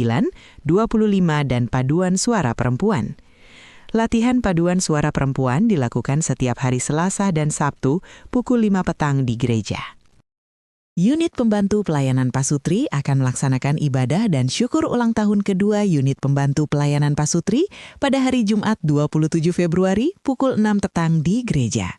Speaker 12: 25, dan Paduan Suara Perempuan. Latihan paduan suara perempuan dilakukan setiap hari Selasa dan Sabtu pukul 5 petang di gereja. Unit Pembantu Pelayanan Pasutri akan melaksanakan ibadah dan syukur ulang tahun kedua Unit Pembantu Pelayanan Pasutri pada hari Jumat 27 Februari pukul 6 petang di gereja.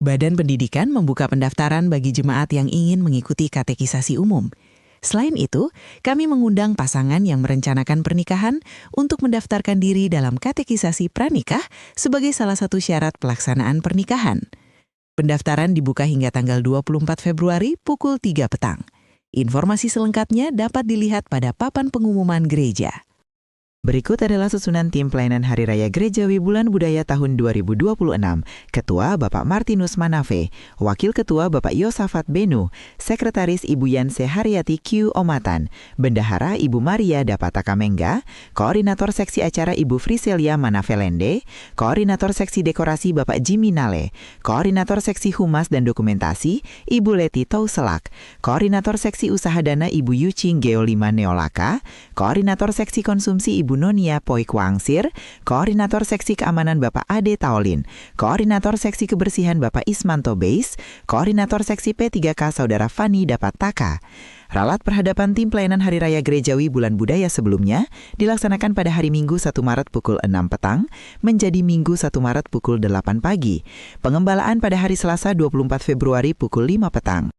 Speaker 12: Badan Pendidikan membuka pendaftaran bagi jemaat yang ingin mengikuti katekisasi umum. Selain itu, kami mengundang pasangan yang merencanakan pernikahan untuk mendaftarkan diri dalam katekisasi pranikah sebagai salah satu syarat pelaksanaan pernikahan. Pendaftaran dibuka hingga tanggal 24 Februari pukul 3 petang. Informasi selengkapnya dapat dilihat pada papan pengumuman gereja. Berikut adalah susunan tim pelayanan Hari Raya Gerejawi Bulan Budaya tahun 2026. Ketua Bapak Martinus Manafe, Wakil Ketua Bapak Yosafat Benu, Sekretaris Ibu Yanse Haryati Q. Omatan, Bendahara Ibu Maria Dapata Kamengga, Koordinator Seksi Acara Ibu Friselia Manafelende, Koordinator Seksi Dekorasi Bapak Jimmy Nale, Koordinator Seksi Humas dan Dokumentasi Ibu Leti Tauselak, Koordinator Seksi Usaha Dana Ibu Yucing Geolima Neolaka, Koordinator Seksi Konsumsi Ibu Nonia Poi Kwangsir, Koordinator Seksi Keamanan Bapak Ade Taolin, Koordinator Seksi Kebersihan Bapak Ismanto Beis, Koordinator Seksi P3K Saudara Fani Dapataka. Ralat perhadapan tim pelayanan Hari Raya Gerejawi Bulan Budaya sebelumnya dilaksanakan pada hari Minggu 1 Maret pukul 6 petang menjadi Minggu 1 Maret pukul 8 pagi. Pengembalaan pada hari Selasa 24 Februari pukul 5 petang.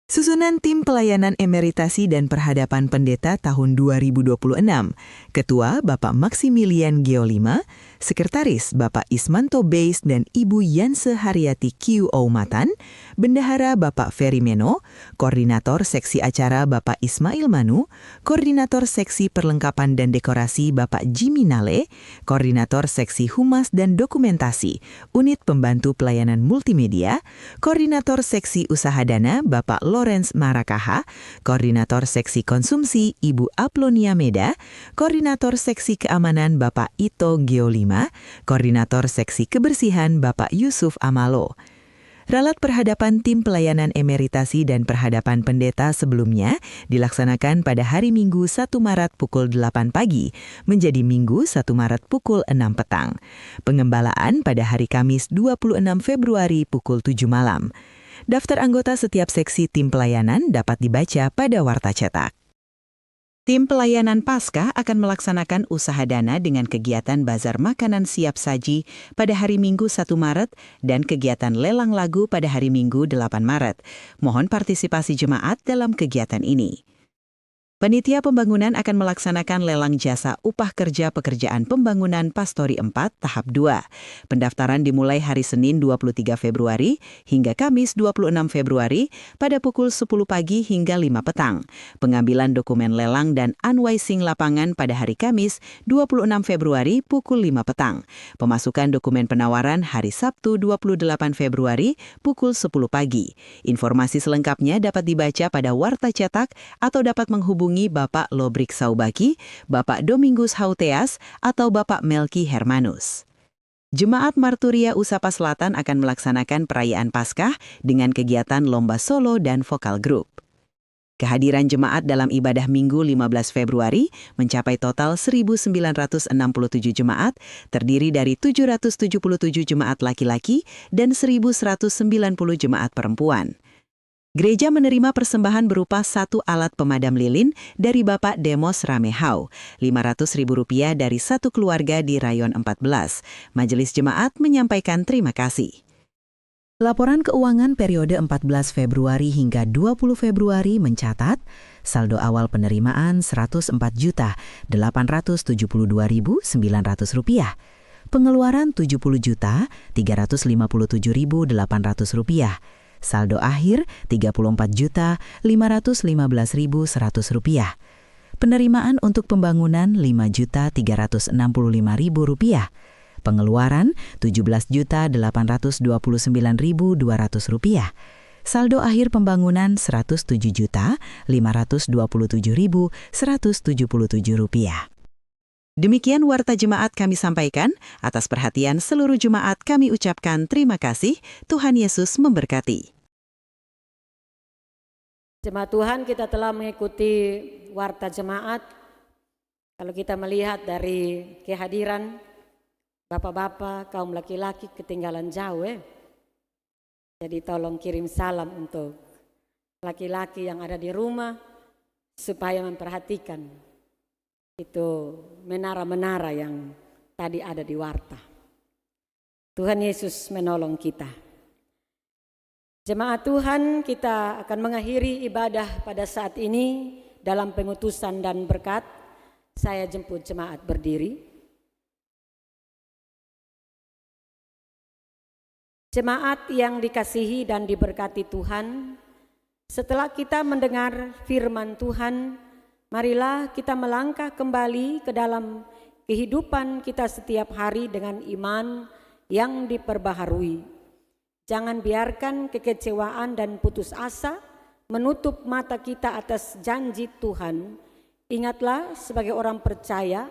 Speaker 12: Susunan Tim Pelayanan Emeritasi dan Perhadapan Pendeta tahun 2026. Ketua Bapak Maximilian Geolima, Sekretaris Bapak Ismanto Beis dan Ibu Yanse Haryati QO Matan, Bendahara Bapak Ferry Meno, Koordinator Seksi Acara Bapak Ismail Manu, Koordinator Seksi Perlengkapan dan Dekorasi Bapak Jimmy Nale, Koordinator Seksi Humas dan Dokumentasi, Unit Pembantu Pelayanan Multimedia, Koordinator Seksi Usaha Dana Bapak Lawrence Marakaha, Koordinator Seksi Konsumsi Ibu Aplonia Meda, Koordinator Seksi Keamanan Bapak Ito Geolima, Koordinator Seksi Kebersihan Bapak Yusuf Amalo. Ralat perhadapan Tim Pelayanan Emeritasi dan Perhadapan Pendeta sebelumnya dilaksanakan pada hari Minggu 1 Maret pukul 8 pagi menjadi Minggu 1 Maret pukul 6 petang. Pengembalaan pada hari Kamis 26 Februari pukul 7 malam. Daftar anggota setiap seksi tim pelayanan dapat dibaca pada Warta Cetak. Tim Pelayanan Paskah akan melaksanakan usaha dana dengan kegiatan bazar makanan siap saji pada hari Minggu 1 Maret dan kegiatan lelang lagu pada hari Minggu 8 Maret. Mohon partisipasi jemaat dalam kegiatan ini. Panitia Pembangunan akan melaksanakan lelang jasa upah kerja pekerjaan pembangunan Pastori 4 tahap 2. Pendaftaran dimulai hari Senin 23 Februari hingga Kamis 26 Februari pada pukul 10 pagi hingga 5 petang. Pengambilan dokumen lelang dan unwising lapangan pada hari Kamis 26 Februari pukul 5 petang. Pemasukan dokumen penawaran hari Sabtu 28 Februari pukul 10 pagi. Informasi selengkapnya dapat dibaca pada Warta Cetak atau dapat menghubungi Bapak Lobrik Saubaki, Bapak Domingus Hauteas, atau Bapak Melki Hermanus. Jemaat Marturia Usapa Selatan akan melaksanakan perayaan Paskah dengan kegiatan lomba solo dan vokal grup. Kehadiran jemaat dalam ibadah Minggu 15 Februari mencapai total 1.967 jemaat, terdiri dari 777 jemaat laki-laki dan 1.190 jemaat perempuan. Gereja menerima persembahan berupa 1 alat pemadam lilin dari Bapak Demos Ramehau, Rp500.000 dari satu keluarga di Rayon 14. Majelis Jemaat menyampaikan terima kasih. Laporan keuangan periode 14 Februari hingga 20 Februari mencatat saldo awal penerimaan Rp104.872.900, pengeluaran Rp70.357.800, saldo akhir Rp34.515.100. Penerimaan untuk pembangunan Rp5.365.000. Pengeluaran Rp17.829.200. Saldo akhir pembangunan Rp107.527.177. Demikian Warta Jemaat kami sampaikan. Atas perhatian seluruh jemaat kami ucapkan terima kasih. Tuhan Yesus memberkati.
Speaker 2: Jemaat Tuhan, kita telah mengikuti Warta Jemaat. Kalau kita melihat dari kehadiran bapak-bapak, kaum laki-laki ketinggalan jauh. Jadi tolong kirim salam untuk laki-laki yang ada di rumah supaya memperhatikan itu menara-menara yang tadi ada di Warta. Tuhan Yesus menolong kita. Jemaat Tuhan, kita akan mengakhiri ibadah pada saat ini dalam pengutusan dan berkat. Saya jemput jemaat berdiri. Jemaat yang dikasihi dan diberkati Tuhan, setelah kita mendengar firman Tuhan, marilah kita melangkah kembali ke dalam kehidupan kita setiap hari dengan iman yang diperbaharui. Jangan biarkan kekecewaan dan putus asa menutup mata kita atas janji Tuhan. Ingatlah, sebagai orang percaya,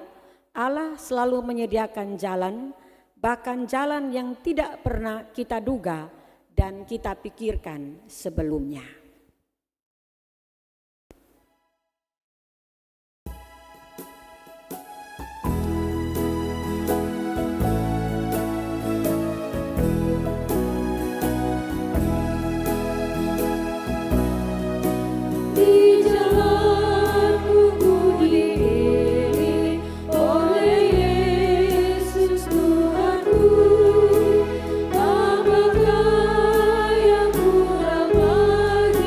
Speaker 2: Allah selalu menyediakan jalan, bahkan jalan yang tidak pernah kita duga dan kita pikirkan sebelumnya.
Speaker 6: Apakah yang kurang bagi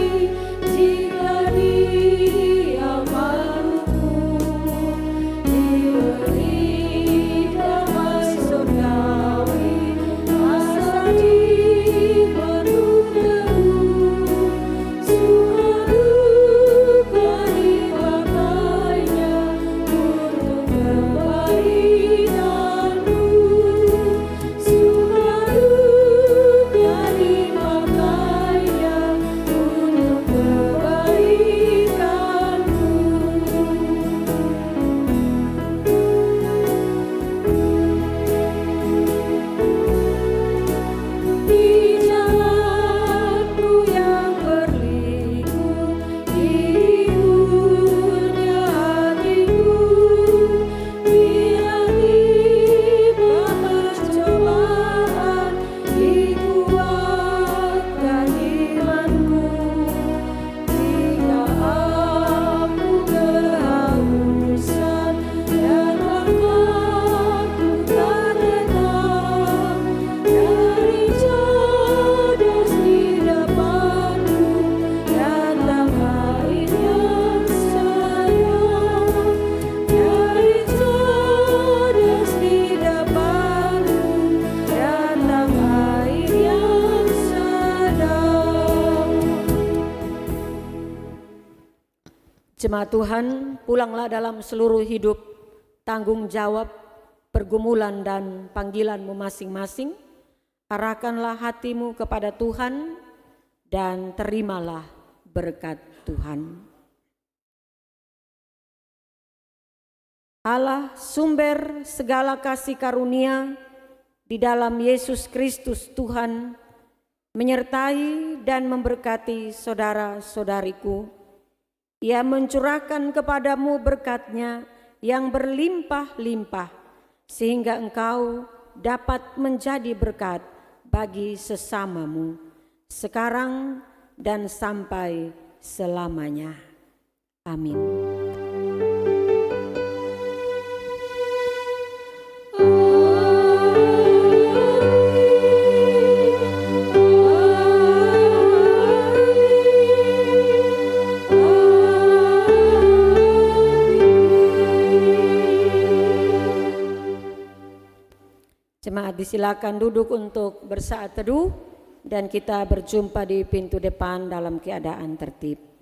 Speaker 2: Jemaat Tuhan, pulanglah dalam seluruh hidup, tanggung jawab, pergumulan dan panggilanmu masing-masing. Arahkanlah hatimu kepada Tuhan dan terimalah berkat Tuhan. Allah sumber segala kasih karunia di dalam Yesus Kristus Tuhan menyertai dan memberkati saudara-saudariku. Ia mencurahkan kepadamu berkat-Nya yang berlimpah-limpah sehingga engkau dapat menjadi berkat bagi sesamamu sekarang dan sampai selamanya. Amin. Jemaat disilakan duduk untuk bersaat teduh dan kita berjumpa di pintu depan dalam keadaan tertib.